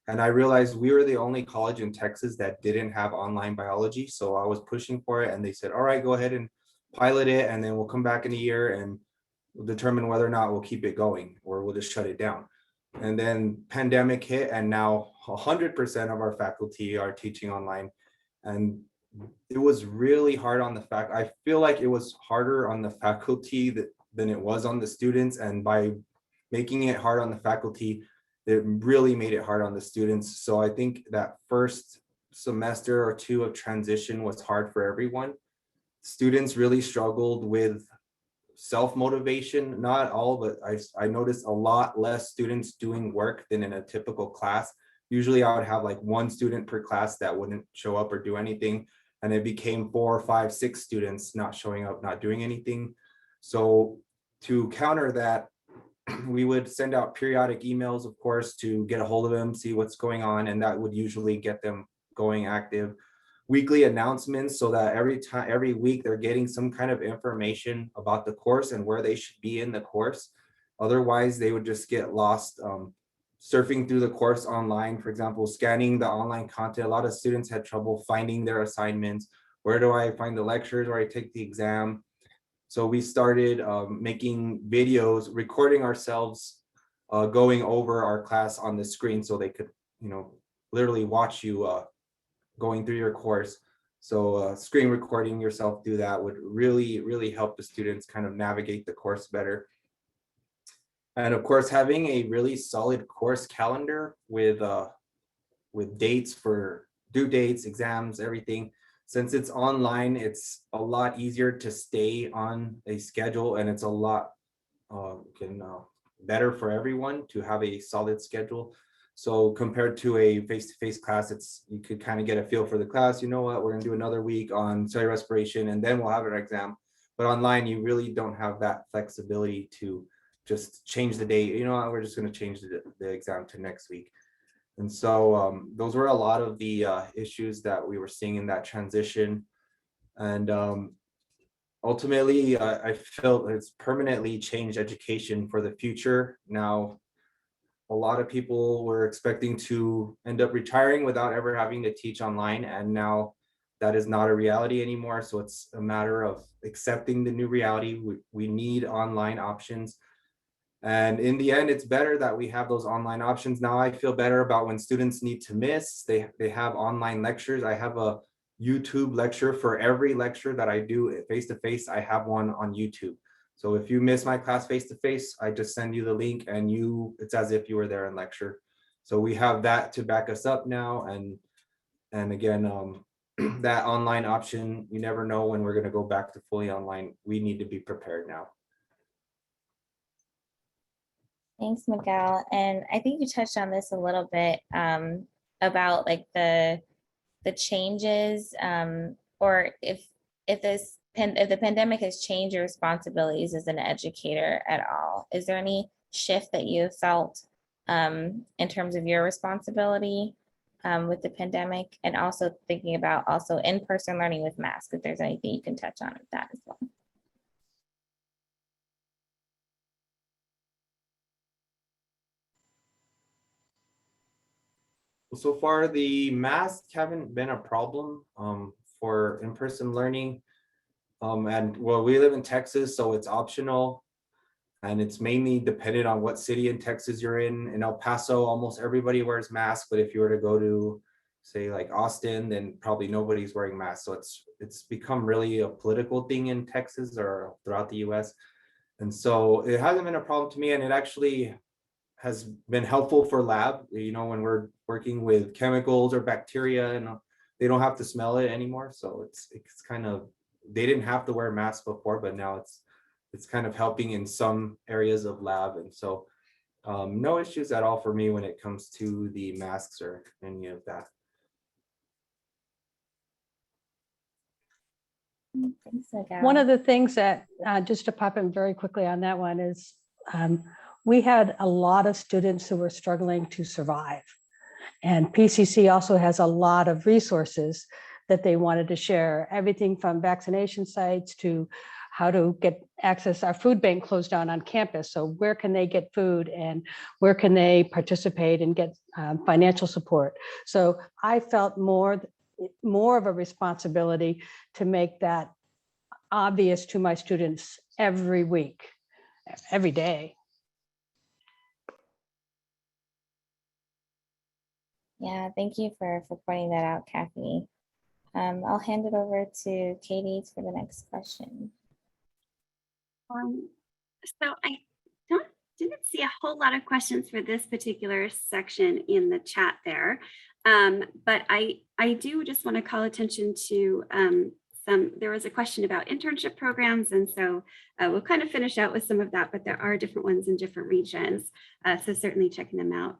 And I realized we were the only college in Texas that didn't have online biology. So I was pushing for it and they said, all right, go ahead and pilot it. And then we'll come back in a year and we'll determine whether or not we'll keep it going or we'll just shut it down. And then pandemic hit and now 100% of our faculty are teaching online. And it was really hard on the I feel like it was harder on the faculty than it was on the students. And by making it hard on the faculty, it really made it hard on the students. So I think that first semester or two of transition was hard for everyone. Students really struggled with self-motivation, not all, but I noticed a lot less students doing work than in a typical class. Usually I would have like one student per class that wouldn't show up or do anything. And it became 4, 5, 6 students not showing up, not doing anything. So to counter that, we would send out periodic emails, of course, to get a hold of them, see what's going on, and that would usually get them going active. Weekly announcements so that every week they're getting some kind of information about the course and where they should be in the course. Otherwise, they would just get lost surfing through the course online, for example, scanning the online content. A lot of students had trouble finding their assignments. Where do I find the lectures where I take the exam? So we started making videos, recording ourselves going over our class on the screen so they could, literally watch you going through your course. So screen recording yourself do that would really, really help the students kind of navigate the course better. And of course, having a really solid course calendar with dates for due dates, exams, everything. Since it's online, it's a lot easier to stay on a schedule, and it's a lot better for everyone to have a solid schedule. So compared to a face-to-face class, you could kind of get a feel for the class. You know what, we're gonna do another week on cellular respiration and then we'll have an exam. But online, you really don't have that flexibility to just change the date. You know what, we're just gonna change the exam to next week. And so those were a lot of the issues that we were seeing in that transition. And ultimately, I felt it's permanently changed education for the future. Now, a lot of people were expecting to end up retiring without ever having to teach online. And now that is not a reality anymore. So it's a matter of accepting the new reality. We need online options. And in the end, it's better that we have those online options. Now I feel better about when students need to miss, they have online lectures. I have a YouTube lecture for every lecture that I do face-to-face. I have one on YouTube. So if you miss my class face-to-face, I just send you the link and it's as if you were there in lecture. So we have that to back us up now. And again, that online option, you never know when we're going to go back to fully online. We need to be prepared now. Thanks, Miguel. And I think you touched on this a little bit about like the changes, or if the pandemic has changed your responsibilities as an educator at all. Is there any shift that you felt in terms of your responsibility with the pandemic, and also thinking about also in-person learning with masks, if there's anything you can touch on with that as well? So far, the masks haven't been a problem for in-person learning. And well, we live in Texas, so it's optional. And it's mainly dependent on what city in Texas you're in. In El Paso, almost everybody wears masks. But if you were to go to, say, like Austin, then probably nobody's wearing masks. So it's become really a political thing in Texas or throughout the US. And so it hasn't been a problem to me. And it actually has been helpful for lab, when we're working with chemicals or bacteria, and they don't have to smell it anymore. So it's kind of, they didn't have to wear masks before, but now it's kind of helping in some areas of lab. And so no issues at all for me when it comes to the masks or any of that. Thanks, Miguel. One of the things that, just to pop in very quickly on that one, is we had a lot of students who were struggling to survive. And PCC also has a lot of resources that they wanted to share, everything from vaccination sites to how to get access. Our food bank closed down on campus. So where can they get food and where can they participate and get financial support? So I felt more of a responsibility to make that obvious to my students every week, every day. Yeah, thank you for pointing that out, Cathy. I'll hand it over to Katie for the next question. So I didn't see a whole lot of questions for this particular section in the chat there, but I do just want to call attention to there was a question about internship programs, and so we'll kind of finish out with some of that, but there are different ones in different regions, so certainly checking them out.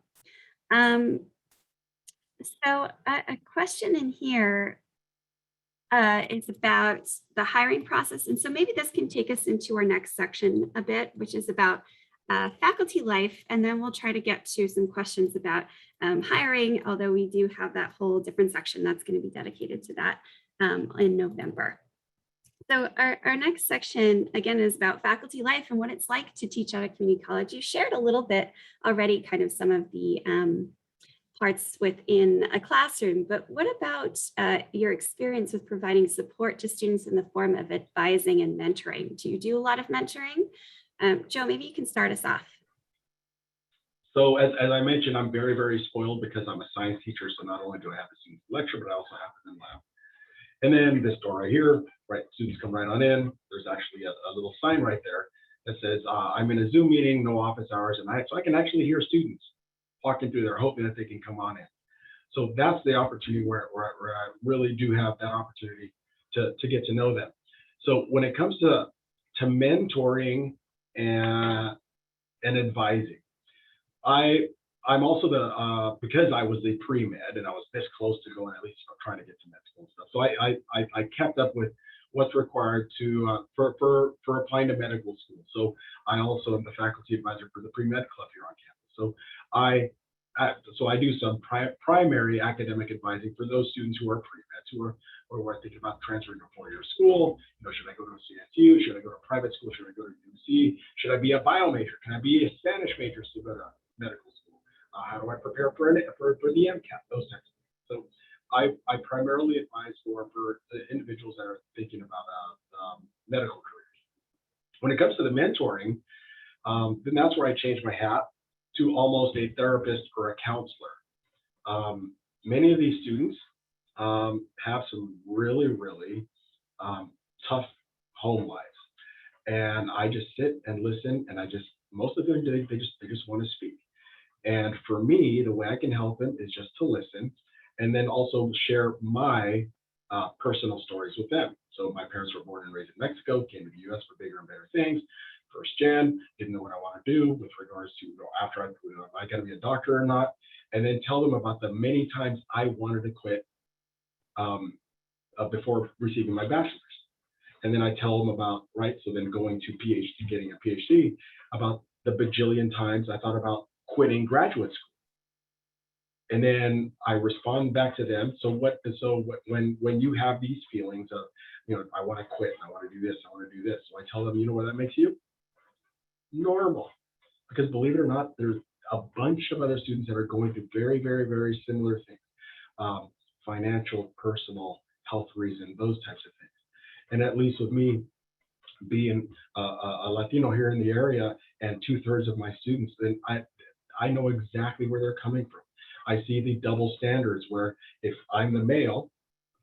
So a question in here is about the hiring process. And so maybe this can take us into our next section a bit, which is about faculty life. And then we'll try to get to some questions about hiring, although we do have that whole different section that's going to be dedicated to that in November. So our next section, again, is about faculty life and what it's like to teach at a community college. You shared a little bit already, kind of some of the parts within a classroom, but what about your experience with providing support to students in the form of advising and mentoring? Do you do a lot of mentoring? Joe, maybe you can start us off. So as I mentioned, I'm very, very spoiled because I'm a science teacher. So not only do I have the students lecture, but I also have them in lab. And then this door right here, right, students come right on in. There's actually a little sign right there that says, I'm in a Zoom meeting, no office hours, and so I can actually hear students walking through there, hoping that they can come on in. So that's the opportunity where I really do have that opportunity to get to know them. So when it comes to mentoring and advising, I'm also because I was a pre-med and I was this close to going, at least trying to get to med school and stuff. So I kept up with what's required to for applying to medical school. So I also am the faculty advisor for the pre-med club here on campus. So I do some primary academic advising for those students who are pre-meds, who are thinking about transferring to a four-year school. Should I go to a CSU? Should I go to a private school? Should I go to UC? Should I be a bio major? Can I be a Spanish major to go to medical school? how do I prepare for the MCAT, those types of things. So I primarily advise for the individuals that are thinking about medical careers. When it comes to the mentoring, then that's where I change my hat to almost a therapist or a counselor. Many of these students have some really, really tough home lives. And I just sit and listen, and most of them, they just want to speak. And for me, the way I can help them is just to listen, and then also share my personal stories with them. So my parents were born and raised in Mexico, came to the US for bigger and better things. First gen, didn't know what I want to do with regards to after am I going to be a doctor or not, and then tell them about the many times I wanted to quit before receiving my bachelor's. And then I tell them about, so then going to PhD, getting a PhD, about the bajillion times I thought about quitting graduate school. And then I respond back to them. When you have these feelings of, I want to quit, I want to do this, I want to do this. So I tell them, what that makes you? Normal. Because believe it or not, there's a bunch of other students that are going through very, very, very similar things. Financial, personal, health reason, those types of things. And at least with me being a Latino here in the area and 2/3 of my students, then I know exactly where they're coming from. I see the double standards where if I'm the male,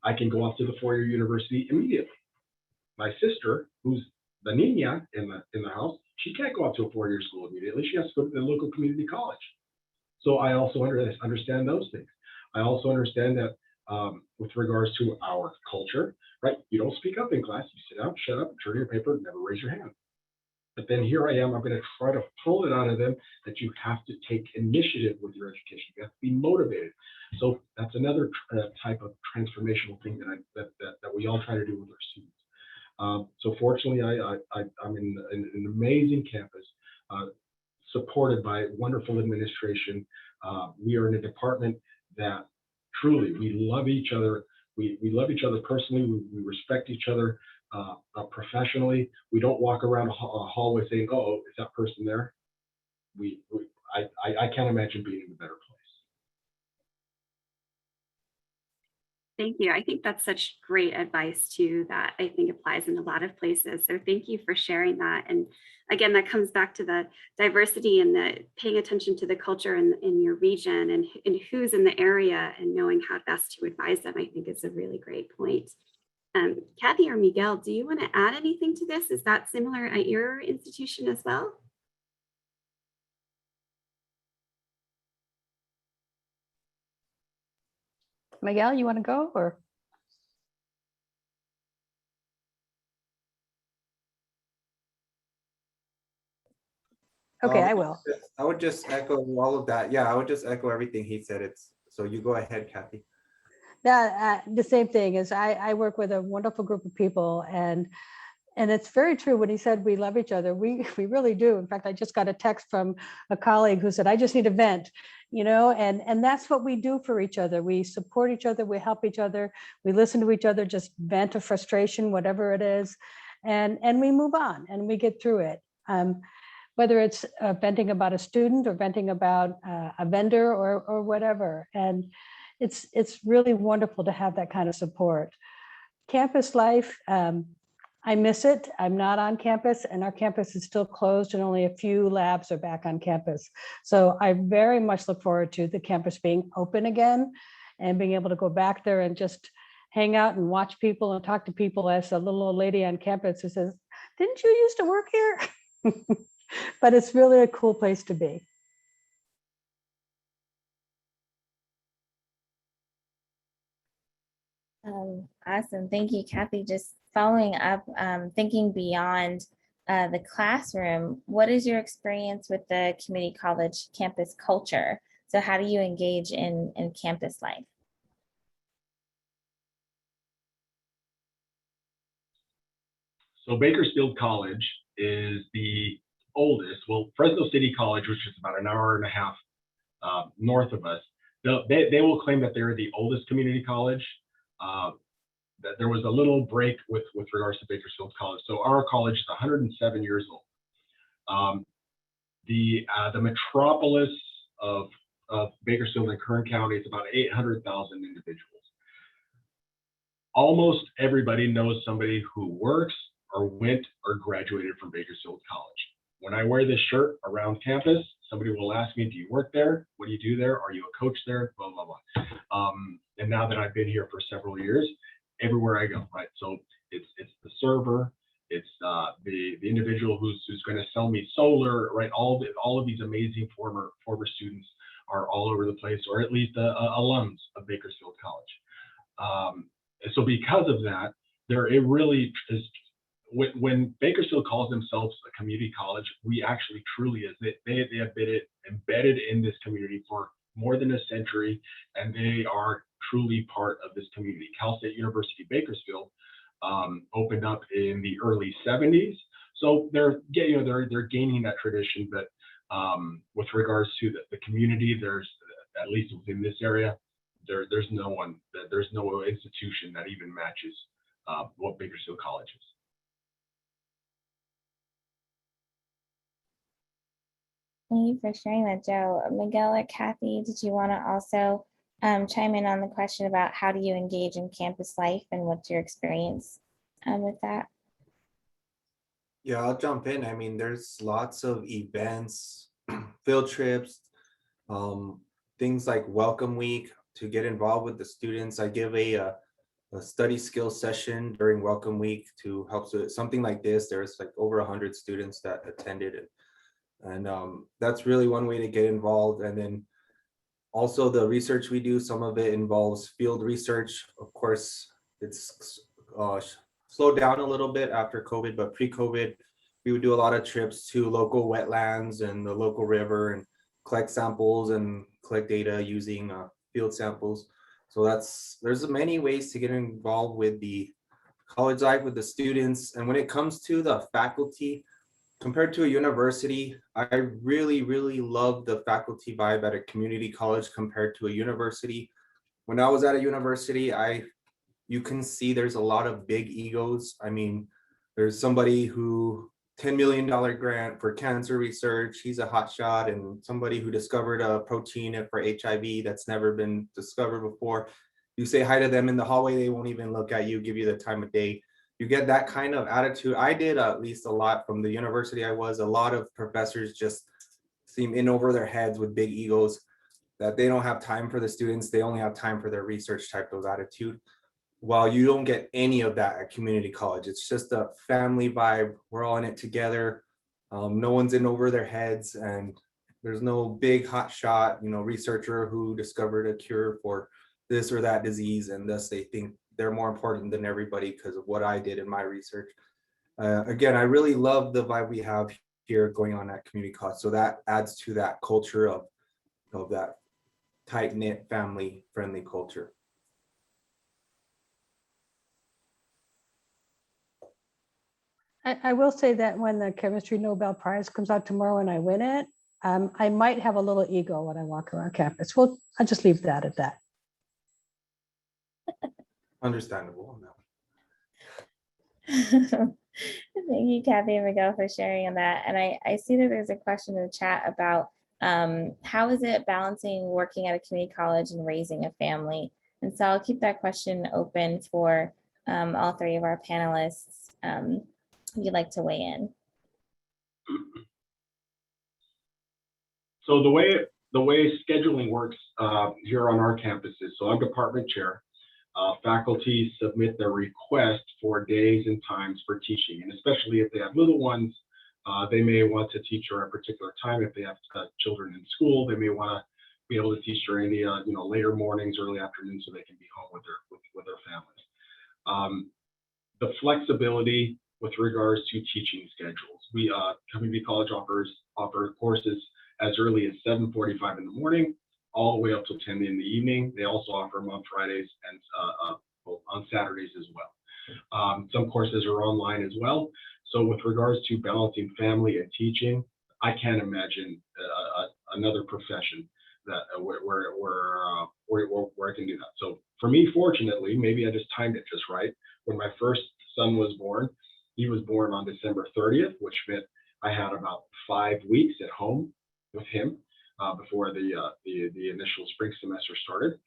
I can go off to the four-year university immediately. My sister, who's the niña in the house, she can't go off to a four-year school immediately. She has to go to the local community college. So I also understand those things. I also understand that with regards to our culture, right? You don't speak up in class, you sit down, shut up, turn your paper, never raise your hand. But then here I am going to try to pull it out of them that you have to take initiative with your education. You have to be motivated. So that's another type of transformational thing that we all try to do with our students. So fortunately, I'm in an amazing campus, supported by wonderful administration. We are in a department that truly, we love each other. We love each other personally. We respect each other professionally. We don't walk around a hallway saying, "Oh, is that person there?" I can't imagine being in a better place. Thank you. I think that's such great advice too, that I think applies in a lot of places. So thank you for sharing that. And again, that comes back to the diversity and the paying attention to the culture in your region and who's in the area and knowing how best to advise them, I think is a really great point. Cathy or Miguel, do you want to add anything to this? Is that similar at your institution as well? Miguel, you want to go or? Okay, I will. I would just echo all of that. Yeah, I would just echo everything he said. So you go ahead, Cathy. The same thing is I work with a wonderful group of people, and it's very true when he said we love each other. We really do. In fact, I just got a text from a colleague who said, I just need a vent, and that's what we do for each other. We support each other, we help each other, we listen to each other, just vent a frustration, whatever it is, and we move on and we get through it. Whether it's venting about a student or venting about a vendor or whatever. And it's really wonderful to have that kind of support. Campus life, I miss it. I'm not on campus, and our campus is still closed and only a few labs are back on campus. So I very much look forward to the campus being open again and being able to go back there and just hang out and watch people and talk to people, as a little old lady on campus who says, "Didn't you used to work here?" But it's really a cool place to be. Awesome. Thank you, Cathy. Just following up, thinking beyond the classroom, what is your experience with the community college campus culture? So how do you engage in campus life? So Bakersfield College is the oldest. Well, Fresno City College, which is about an hour and a half north of us, they will claim that they're the oldest community college. That there was a little break with regards to Bakersfield College. So our college is 107 years old. The metropolis of of Bakersfield and Kern County, it's about 800,000 individuals. Almost everybody knows somebody who works or went or graduated from Bakersfield College. When I wear this shirt around campus, somebody will ask me, do you work there? What do you do there? Are you a coach there? Blah, blah, blah. And now that I've been here for several years, everywhere I go, right? So it's the server, it's the individual who's going to sell me solar, right? All of these amazing former students are all over the place, or at least alums of Bakersfield College. And so because of that, it really is. When Bakersfield calls themselves a community college, we actually truly is. They have been embedded in this community for more than a century, and they are truly part of this community. Cal State University Bakersfield opened up in the early 70s, so they're gaining that tradition. But with regards to the community, there's, at least within this area, there's no institution that even matches what Bakersfield College is. Thank you for sharing that, Joe. Miguel or Cathy, did you want to also chime in on the question about how do you engage in campus life and what's your experience with that? Yeah, I'll jump in. I mean, there's lots of events, field trips, things like Welcome Week to get involved with the students. I give a study skills session during Welcome Week to help. So something like this, there's like over 100 students that attended it. And that's really one way to get involved. And then also the research we do, some of it involves field research. Of course, it's slowed down a little bit after COVID, but pre-COVID, we would do a lot of trips to local wetlands and the local river and collect samples and collect data using field samples. So there's many ways to get involved with the college life with the students. And when it comes to the faculty, compared to a university, I really, really love the faculty vibe at a community college compared to a university. When I was at a university, you can see there's a lot of big egos. I mean, there's somebody who $10 million grant for cancer research, he's a hotshot, and somebody who discovered a protein for HIV that's never been discovered before. You say hi to them in the hallway, they won't even look at you, give you the time of day. You get that kind of attitude. I did at least a lot from the university I was. A lot of professors just seem in over their heads with big egos, that they don't have time for the students. They only have time for their research type of attitude. While you don't get any of that at community college. It's just a family vibe. We're all in it together. No one's in over their heads, and there's no big hot shot, researcher who discovered a cure for this or that disease, and thus they think they're more important than everybody because of what I did in my research. Again, I really love the vibe we have here going on at community college. So that adds to that culture of that tight-knit, family-friendly culture. I will say that when the chemistry Nobel Prize comes out tomorrow and I win it, I might have a little ego when I walk around campus. Well, I'll just leave that at that. Understandable. Thank you, Cathy and Miguel, for sharing on that. And I see that there's a question in the chat about how is it balancing working at a community college and raising a family? And so I'll keep that question open for all three of our panelists. If you'd like to weigh in. So the way scheduling works here on our campus is, so I'm department chair. Faculty submit their request for days and times for teaching, and especially if they have little ones, they may want to teach during a particular time. If they have children in school, they may want to be able to teach during the later mornings, early afternoon, so they can be home with their families. The flexibility with regards to teaching schedules, we community college offer courses as early as 7:45 in the morning, all the way up to 10 in the evening. They also offer them on Fridays and on Saturdays as well. Some courses are online as well. So with regards to balancing family and teaching, I can't imagine another profession that where I can do that. So for me, fortunately, maybe I just timed it just right. When my first son was born, he was born on December 30th, which meant I had about 5 weeks at home with him. before the initial spring semester started.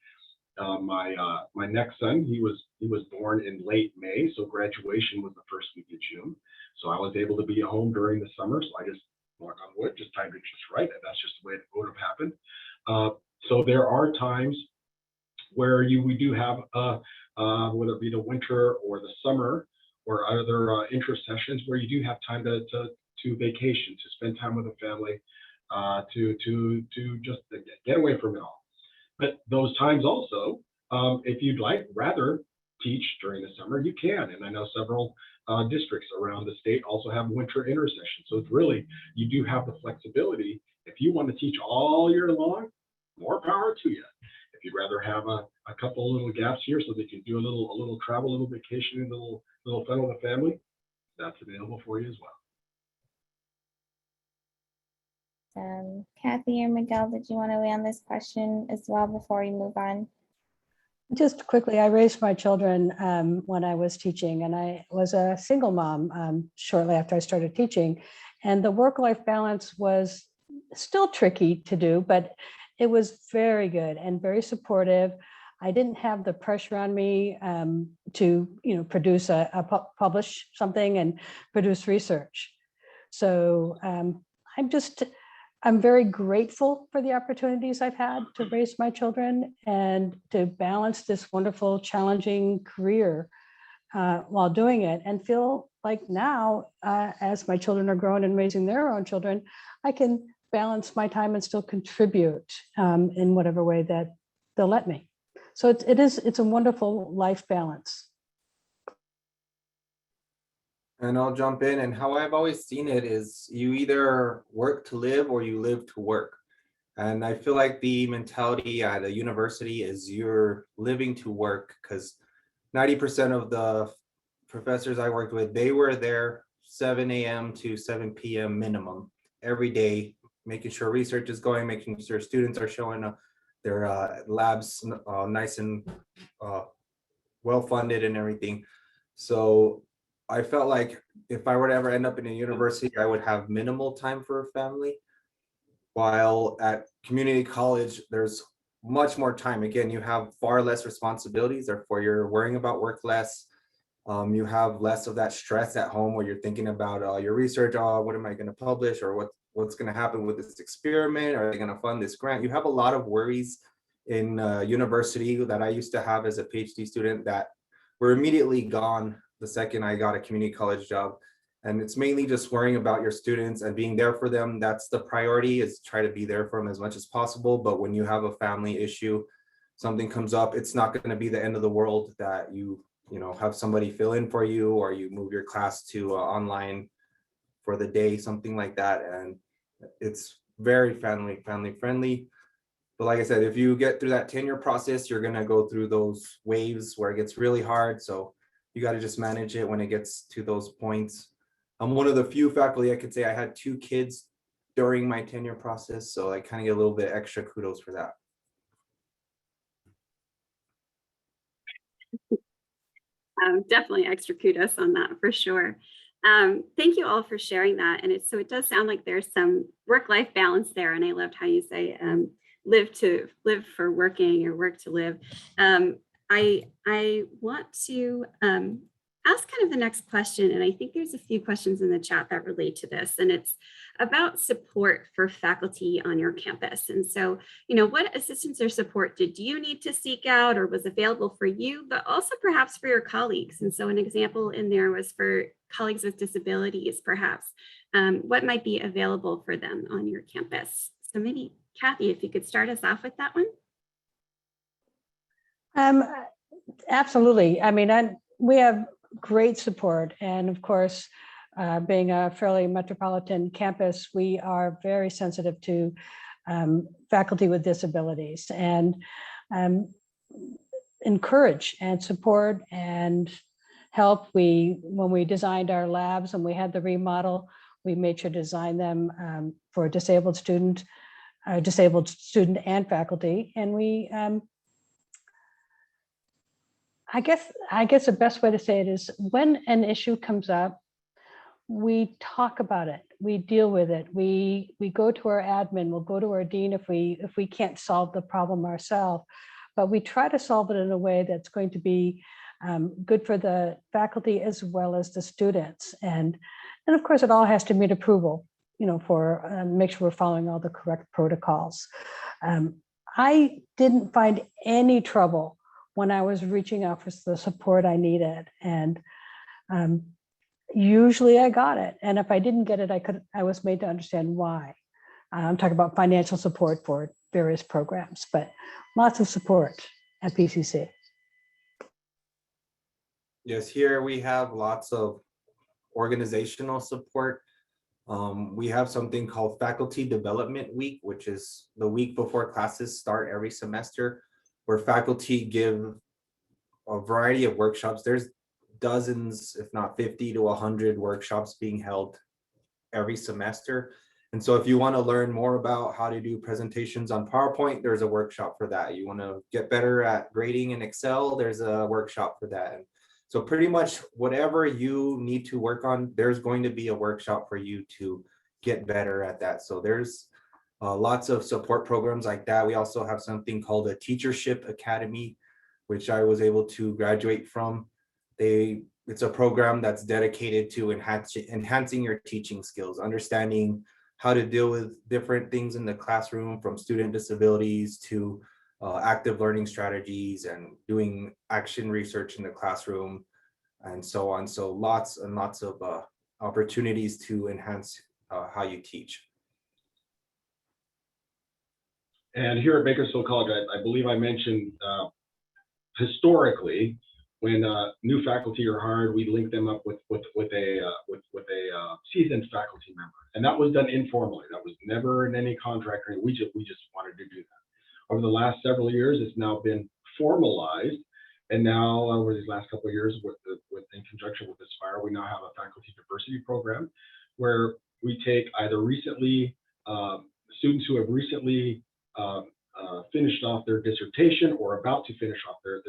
My next son, he was born in late May, so graduation was the first week of June. So I was able to be at home during the summer. So I just, knock on wood, just timed it just right. And that's just the way it would have happened. So there are times where we do have, whether it be the winter or the summer or other interest sessions, where you do have time to vacation, to spend time with the family, to just get away from it all. But those times also, if you'd rather teach during the summer, you can. And I know several districts around the state also have winter intersessions. So it's really, you do have the flexibility. If you want to teach all year long, more power to you. If you'd rather have a couple little gaps here so that you can do a little travel, a little vacation, a little fun with the family, that's available for you as well. Cathy or Miguel, did you want to weigh on this question as well before we move on? Just quickly, I raised my children when I was teaching, and I was a single mom shortly after I started teaching. And the work-life balance was still tricky to do, but it was very good and very supportive. I didn't have the pressure on me to produce publish something and produce research. So I'm very grateful for the opportunities I've had to raise my children and to balance this wonderful, challenging career while doing it, and feel like now, as my children are growing and raising their own children, I can balance my time and still contribute in whatever way that they'll let me. So it's a wonderful life balance. And I'll jump in. And how I've always seen it is you either work to live or you live to work. And I feel like the mentality at a university is you're living to work, because 90% of the professors I worked with, they were there 7 a.m. to 7 p.m. minimum every day, making sure research is going, making sure students are showing up, their labs nice and well funded and everything. So I felt like if I were to ever end up in a university, I would have minimal time for a family. While at community college, there's much more time. Again, you have far less responsibilities, therefore you're worrying about work less. You have less of that stress at home where you're thinking about your research. What am I going to publish, or what's going to happen with this experiment? Are they going to fund this grant? You have a lot of worries in university that I used to have as a PhD student that were immediately gone the second I got a community college job. And it's mainly just worrying about your students and being there for them. That's the priority, is try to be there for them as much as possible. But when you have a family issue, something comes up, it's not going to be the end of the world that you have somebody fill in for you, or you move your class to online for the day, something like that. And it's very family friendly. But like I said, if you get through that tenure process, you're going to go through those waves where it gets really hard. So you got to just manage it when it gets to those points. I'm one of the few faculty I could say I had 2 kids during my tenure process, so I kind of get a little bit extra kudos for that. Definitely extra kudos on that for sure. Thank you all for sharing that. And so it does sound like there's some work-life balance there. And I loved how you say live for working, or work to live. I want to ask kind of the next question, and I think there's a few questions in the chat that relate to this, and it's about support for faculty on your campus. And so, what assistance or support did you need to seek out or was available for you, but also perhaps for your colleagues? And so an example in there was for colleagues with disabilities, perhaps, what might be available for them on your campus? So maybe Cathy, if you could start us off with that one. Absolutely. I mean, we have great support. And of course, being a fairly metropolitan campus, we are very sensitive to faculty with disabilities, and encourage and support and help. When we designed our labs and we had the remodel, we made sure to design them for a disabled student and faculty. And we I guess the best way to say it is, when an issue comes up, we talk about it. we deal with it. We go to our admin, we'll go to our dean if we can't solve the problem ourselves, but we try to solve it in a way that's going to be good for the faculty as well as the students. And of course, it all has to meet approval, for make sure we're following all the correct protocols. I didn't find any trouble when I was reaching out for the support I needed. And usually I got it. And if I didn't get it, I was made to understand why. I'm talking about financial support for various programs, but lots of support at PCC. Yes, here we have lots of organizational support. We have something called Faculty Development Week, which is the week before classes start every semester, where faculty give a variety of workshops. There's dozens, if not 50 to 100 workshops being held every semester. And so if you want to learn more about how to do presentations on PowerPoint, there's a workshop for that. You want to get better at grading in Excel, there's a workshop for that. And so pretty much whatever you need to work on, there's going to be a workshop for you to get better at that. So there's lots of support programs like that. We also have something called a Teachership Academy, which I was able to graduate from. It's a program that's dedicated to enhancing your teaching skills, understanding how to deal with different things in the classroom, from student disabilities to active learning strategies and doing action research in the classroom and so on. So lots and lots of opportunities to enhance how you teach. And here at Bakersfield College, I believe I mentioned historically, when new faculty are hired, we link them up with a seasoned faculty member, and that was done informally. That was never in any contract. We just wanted to do that. Over the last several years, it's now been formalized, and now over these last couple of years, in conjunction with Aspire, we now have a faculty diversity program where we take either recently students who have recently finished off their dissertation or about to finish off their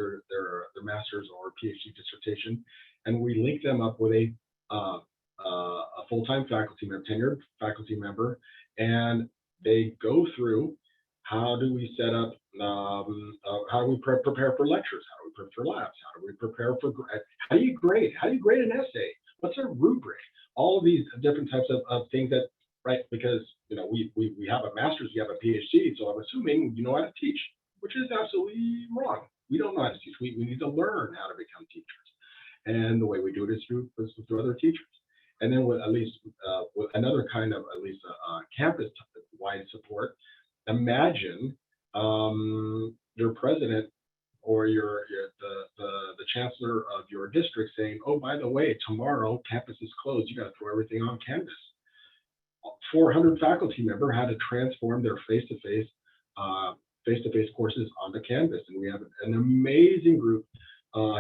master's or PhD dissertation, and we link them up with a full-time faculty member, tenured faculty member, and they go through how do we set up, how do we prepare for lectures, how do we prepare for labs, how do we prepare for, how do you grade an essay, what's a rubric, all of these different types of things that, right, because we have a master's, we have a PhD, so I'm assuming you know how to teach, which is absolutely wrong. We don't know how to teach. We need to learn how to become teachers, and the way we do it is through other teachers. And then with with another kind of campus-wide support. Imagine your president or the chancellor of your district saying, "Oh, by the way, tomorrow campus is closed. You got to throw everything on Canvas." 400 faculty member had to transform their face-to-face courses onto Canvas, and we have an amazing group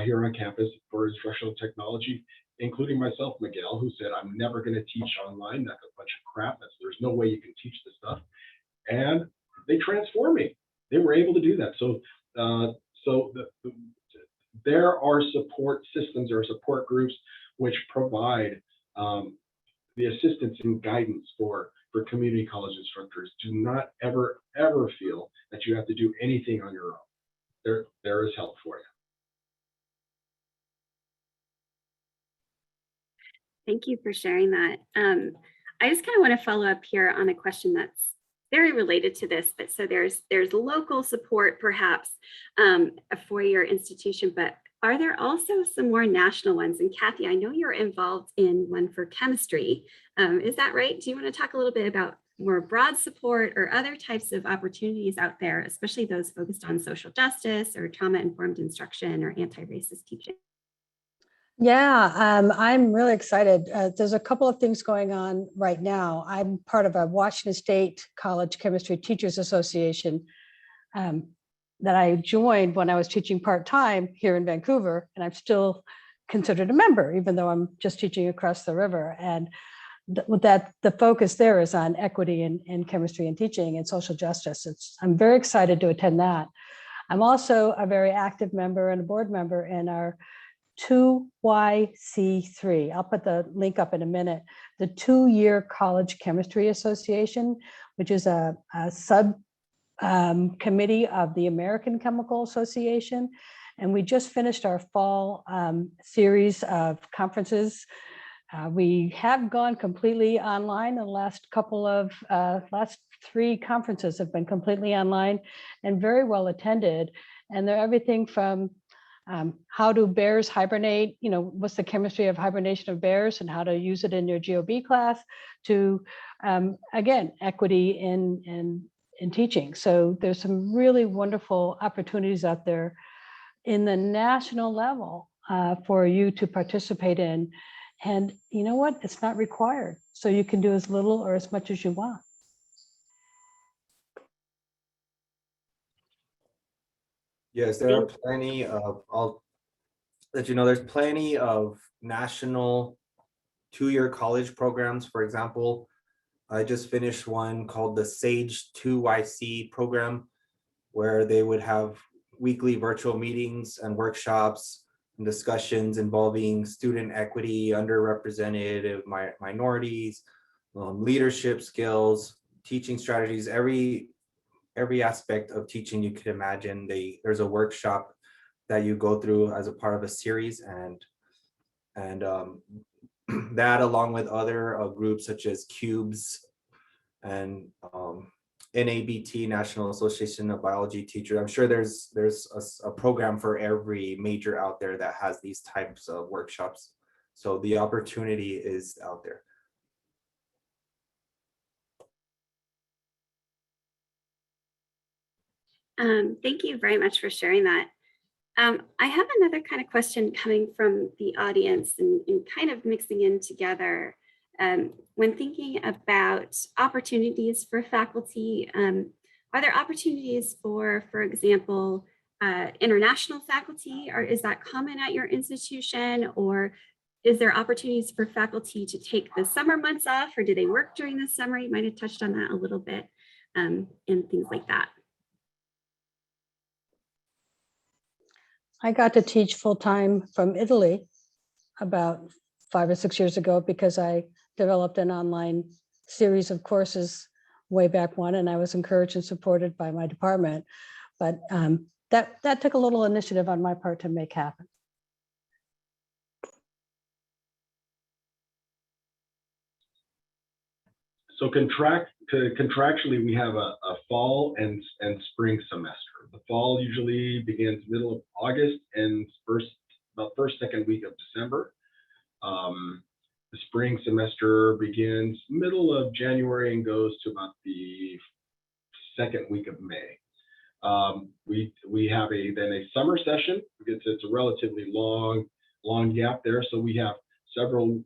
here on campus for instructional technology, including myself, Miguel, who said, "I'm never going to teach online. That's a bunch of crap. There's no way you can teach this stuff." And they transformed me. They were able to do that. So, there are support systems, there are support groups which provide the assistance and guidance for community college instructors. Do not ever feel that you have to do anything on your own. There is help for you. Thank you for sharing that. I just kind of want to follow up here on a question that's very related to this, but so there's local support perhaps for your institution, but are there also some more national ones? And Cathy, I know you're involved in one for chemistry. Is that right? Do you want to talk a little bit about more broad support or other types of opportunities out there, especially those focused on social justice or trauma-informed instruction or anti-racist teaching? Yeah, I'm really excited. There's a couple of things going on right now. I'm part of a Washington State College Chemistry Teachers Association that I joined when I was teaching part-time here in Vancouver, and I'm still considered a member, even though I'm just teaching across the river. And with that, the focus there is on equity in chemistry and teaching and social justice. I'm very excited to attend that. I'm also a very active member and a board member in our 2YC3. I'll put the link up in a minute. The 2-year College Chemistry Association, which is a sub committee of the American Chemical Association. And we just finished our fall series of conferences. We have gone completely online. The last 3 conferences have been completely online and very well attended. And they're everything from how do bears hibernate, what's the chemistry of hibernation of bears and how to use it in your GOB class, to, again, equity in teaching. So there's some really wonderful opportunities out there in the national level for you to participate in. And you know what? It's not required. So you can do as little or as much as you want. Yes, there are plenty of, I'll let you know, there's plenty of national 2-year college programs. For example, I just finished one called the SAGE 2YC program, where they would have weekly virtual meetings and workshops and discussions involving student equity, underrepresented minorities, leadership skills, teaching strategies, every aspect of teaching you could imagine. There's a workshop that you go through as a part of a series, and that, along with other groups such as CUBES and NABT, National Association of Biology Teachers. I'm sure there's a program for every major out there that has these types of workshops. So the opportunity is out there. Thank you very much for sharing that. I have another kind of question coming from the audience and kind of mixing in together. When thinking about opportunities for faculty, are there opportunities for example, international faculty, or is that common at your institution? Or is there opportunities for faculty to take the summer months off, or do they work during the summer? You might have touched on that a little bit, and things like that. I got to teach full-time from Italy about 5 or 6 years ago because I developed an online series of courses way back when, and I was encouraged and supported by my department. But that took a little initiative on my part to make happen. So contractually, we have a fall and spring semester. The fall usually begins middle of August and about first, second week of December. The spring semester begins middle of January and goes to about the second week of May. We have then a summer session because it's a relatively long gap there. So we have several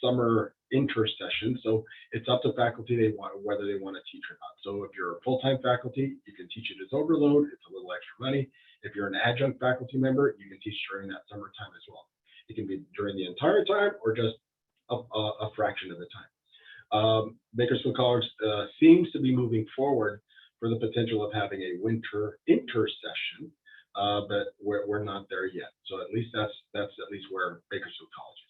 summer intersessions. So it's up to faculty whether they want to teach or not. So if you're a full-time faculty, you can teach it as overload. It's a little extra money. If you're an adjunct faculty member, you can teach during that summertime as well. It can be during the entire time or just a fraction of the time. Bakersfield College seems to be moving forward for the potential of having a winter intersession, but we're not there yet. So at least that's at least where Bakersfield College is.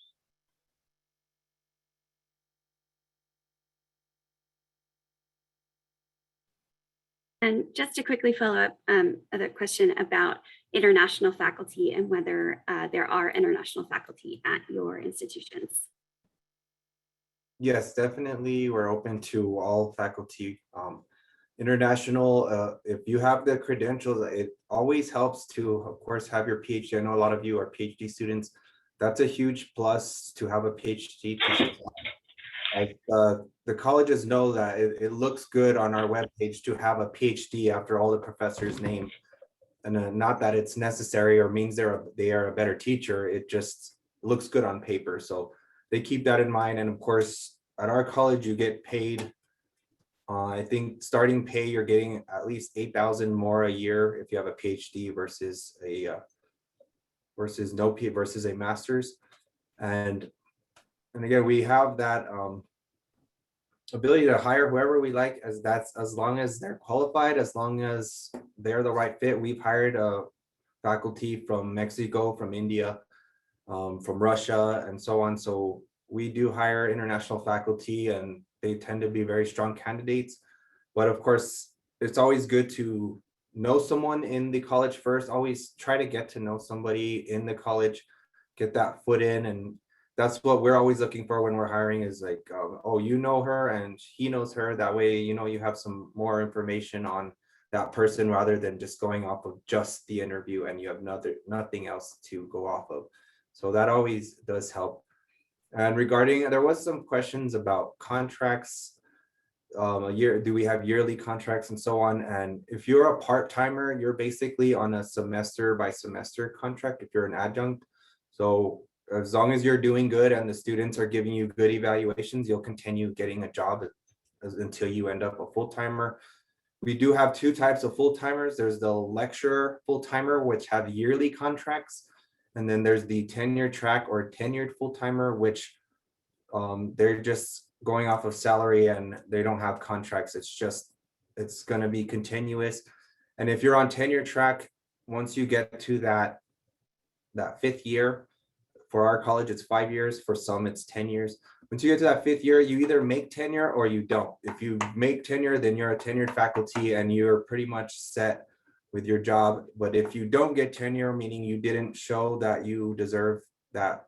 And just to quickly follow up, other question about international faculty and whether there are international faculty at your institutions. Yes, definitely. We're open to all faculty. International, if you have the credentials, it always helps to, of course, have your PhD. I know a lot of you are PhD students. That's a huge plus to have a PhD. The colleges know that it looks good on our webpage to have a PhD after all the professors' name. And not that it's necessary or means they are a better teacher. It just looks good on paper. So they keep that in mind. And of course, at our college, you get paid. I think starting pay, you're getting at least $8,000 more a year if you have a PhD versus a master's. And again, we have that ability to hire whoever we like, as long as they're qualified, as long as they're the right fit. We've hired faculty from Mexico, from India, from Russia and so on. So we do hire international faculty and they tend to be very strong candidates. But of course, it's always good to know someone in the college first. Always try to get to know somebody in the college, get that foot in. And that's what we're always looking for when we're hiring is like, oh, you know her and he knows her. That way, you know, you have some more information on that person rather than just going off of just the interview and you have nothing else to go off of. So that always does help. And regarding, there was some questions about contracts, a year, do we have yearly contracts and so on? And if you're a part-timer, you're basically on a semester by semester contract if you're an adjunct. So as long as you're doing good and the students are giving you good evaluations, you'll continue getting a job until you end up a full-timer. We do have two types of full-timers. There's the lecturer full-timer, which have yearly contracts. And then there's the tenure track or tenured full-timer, which they're just going off of salary and they don't have contracts. It's going to be continuous. And if you're on tenure track, once you get to that fifth year, for our college, it's 5 years. For some, it's 10 years. Once you get to that fifth year, you either make tenure or you don't. If you make tenure, then you're a tenured faculty and you're pretty much set with your job. But if you don't get tenure, meaning you didn't show that you deserve that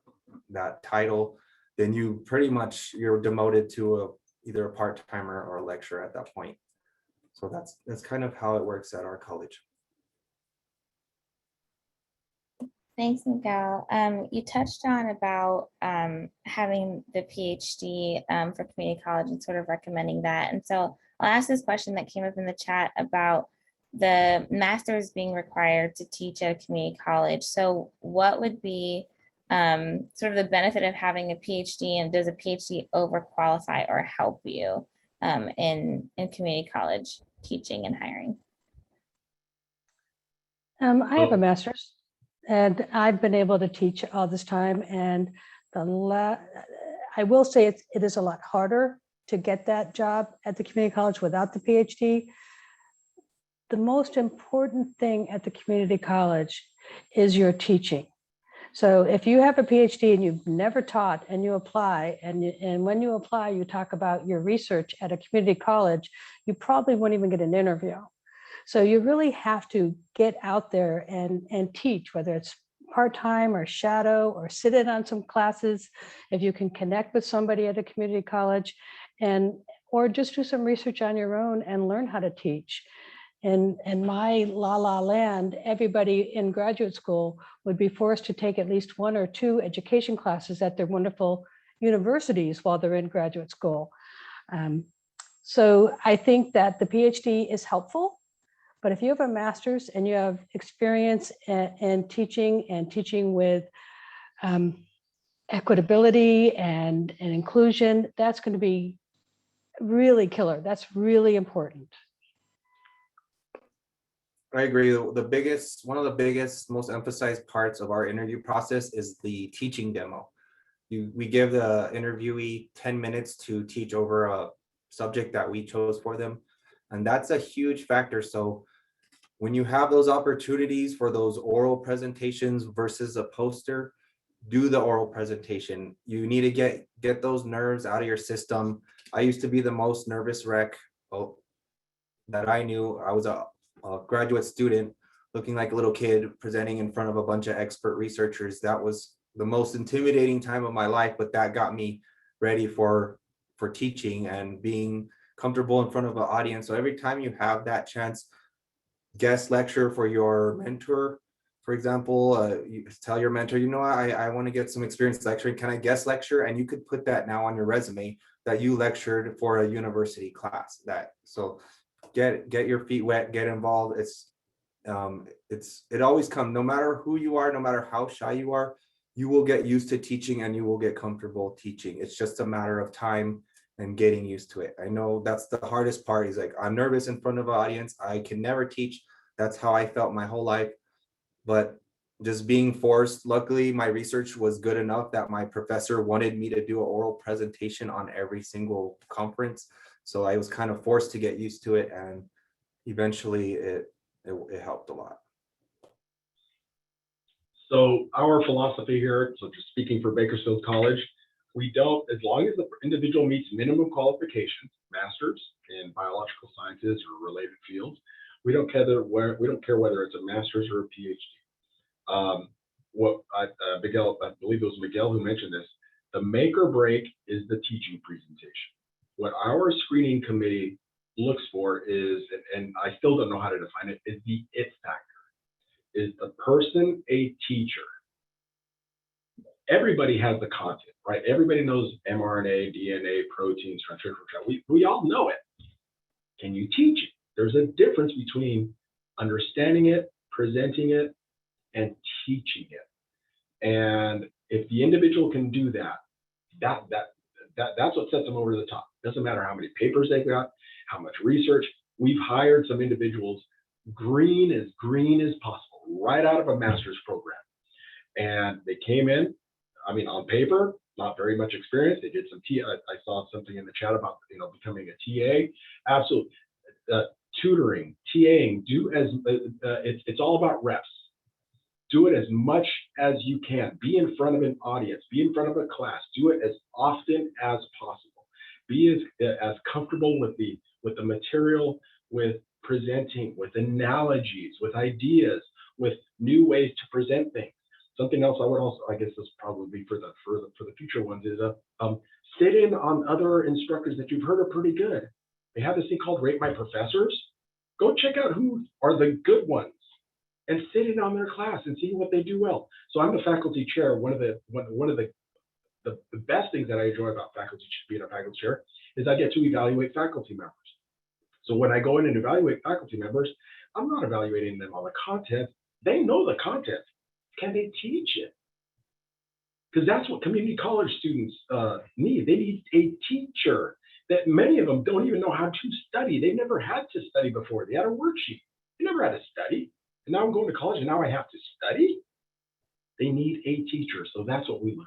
title, then you pretty much, you're demoted to either a part-timer or a lecturer at that point. So that's kind of how it works at our college. Thanks, Miguel. You touched on about having the PhD for community college and sort of recommending that. And so I'll ask this question that came up in the chat about the master's being required to teach at a community college. So what would be sort of the benefit of having a PhD, and does a PhD overqualify or help you in community college teaching and hiring? I have a master's and I've been able to teach all this time. And I will say it is a lot harder to get that job at the community college without the PhD. The most important thing at the community college is your teaching. So if you have a PhD and you've never taught and you apply, and when you apply, you talk about your research at a community college, you probably won't even get an interview. So you really have to get out there and teach, whether it's part-time or shadow or sit in on some classes, if you can connect with somebody at a community college, or just do some research on your own and learn how to teach. In my la land, everybody in graduate school would be forced to take at least 1 or 2 education classes at their wonderful universities while they're in graduate school. So I think that the PhD is helpful, but if you have a master's and you have experience in teaching with equitability and inclusion, that's going to be really killer. That's really important. I agree. One of the biggest, most emphasized parts of our interview process is the teaching demo. We give the interviewee 10 minutes to teach over a subject that we chose for them. And that's a huge factor. So when you have those opportunities for those oral presentations versus a poster, do the oral presentation. You need to get those nerves out of your system. I used to be the most nervous wreck that I knew. I was a graduate student looking like a little kid presenting in front of a bunch of expert researchers. That was the most intimidating time of my life, but that got me ready for teaching and being comfortable in front of an audience. So every time you have that chance, guest lecture for your mentor, for example, you tell your mentor, you know, I want to get some experience lecturing. Can I guest lecture? And you could put that now on your resume that you lectured for a university class. So get your feet wet, get involved. It always comes, no matter who you are, no matter how shy you are, you will get used to teaching and you will get comfortable teaching. It's just a matter of time and getting used to it. I know that's the hardest part. Is like, I'm nervous in front of an audience. I can never teach. That's how I felt my whole life. But just being forced, luckily my research was good enough that my professor wanted me to do an oral presentation on every single conference. So I was kind of forced to get used to it, and eventually it helped a lot. So our philosophy here, so just speaking for Bakersfield College, we don't, as long as the individual meets minimum qualifications, masters in biological sciences or related fields, we don't care whether it's a master's or a PhD. Miguel, I believe it was Miguel who mentioned this. The make or break is the teaching presentation. What our screening committee looks for is, and I still don't know how to define it, is the it factor. Is the person a teacher? Everybody has the content, right? Everybody knows mRNA, DNA, proteins, transcription. We all know it. Can you teach it? There's a difference between understanding it, presenting it, and teaching it. And if the individual can do that, that's what sets them over the top. Doesn't matter how many papers they've got, how much research. We've hired some individuals green as possible, right out of a master's program. And they came in, I mean, on paper, not very much experience. They did some I saw something in the chat about, becoming a TA. Absolutely. Tutoring, TAing, it's all about reps. Do it as much as you can. Be in front of an audience, be in front of a class, do it as often as possible. Be as comfortable with the material, with presenting, with analogies, with ideas, with new ways to present things. Something else I would also, I guess this probably be for the future ones, is sit in on other instructors that you've heard are pretty good. They have this thing called Rate My Professors. Go check out who are the good ones and sit in on their class and see what they do well. So I'm a faculty chair. One of the best things that I enjoy about being a faculty chair is I get to evaluate faculty members. So when I go in and evaluate faculty members, I'm not evaluating them on the content. They know the content. Can they teach it? Because that's what community college students need. They need a teacher. That many of them don't even know how to study. They've never had to study before. They had a worksheet. They never had to study. And now I'm going to college and now I have to study. They need a teacher. So that's what we look for.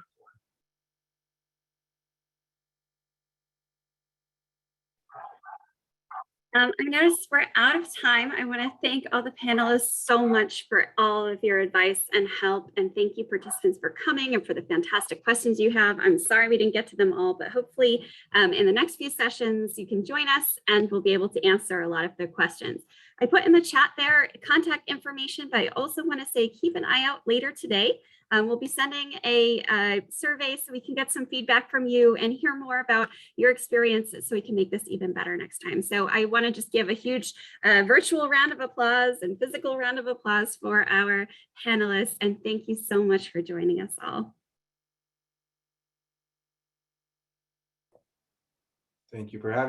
I noticed we're out of time. I want to thank all the panelists so much for all of your advice and help. And thank you, participants, for coming and for the fantastic questions you have. I'm sorry we didn't get to them all, but hopefully in the next few sessions, you can join us and we'll be able to answer a lot of the questions. I put in the chat there contact information, but I also want to say keep an eye out later today. We'll be sending a survey so we can get some feedback from you and hear more about your experiences so we can make this even better next time. So I want to just give a huge virtual round of applause and physical round of applause for our panelists. And thank you so much for joining us all. Thank you for having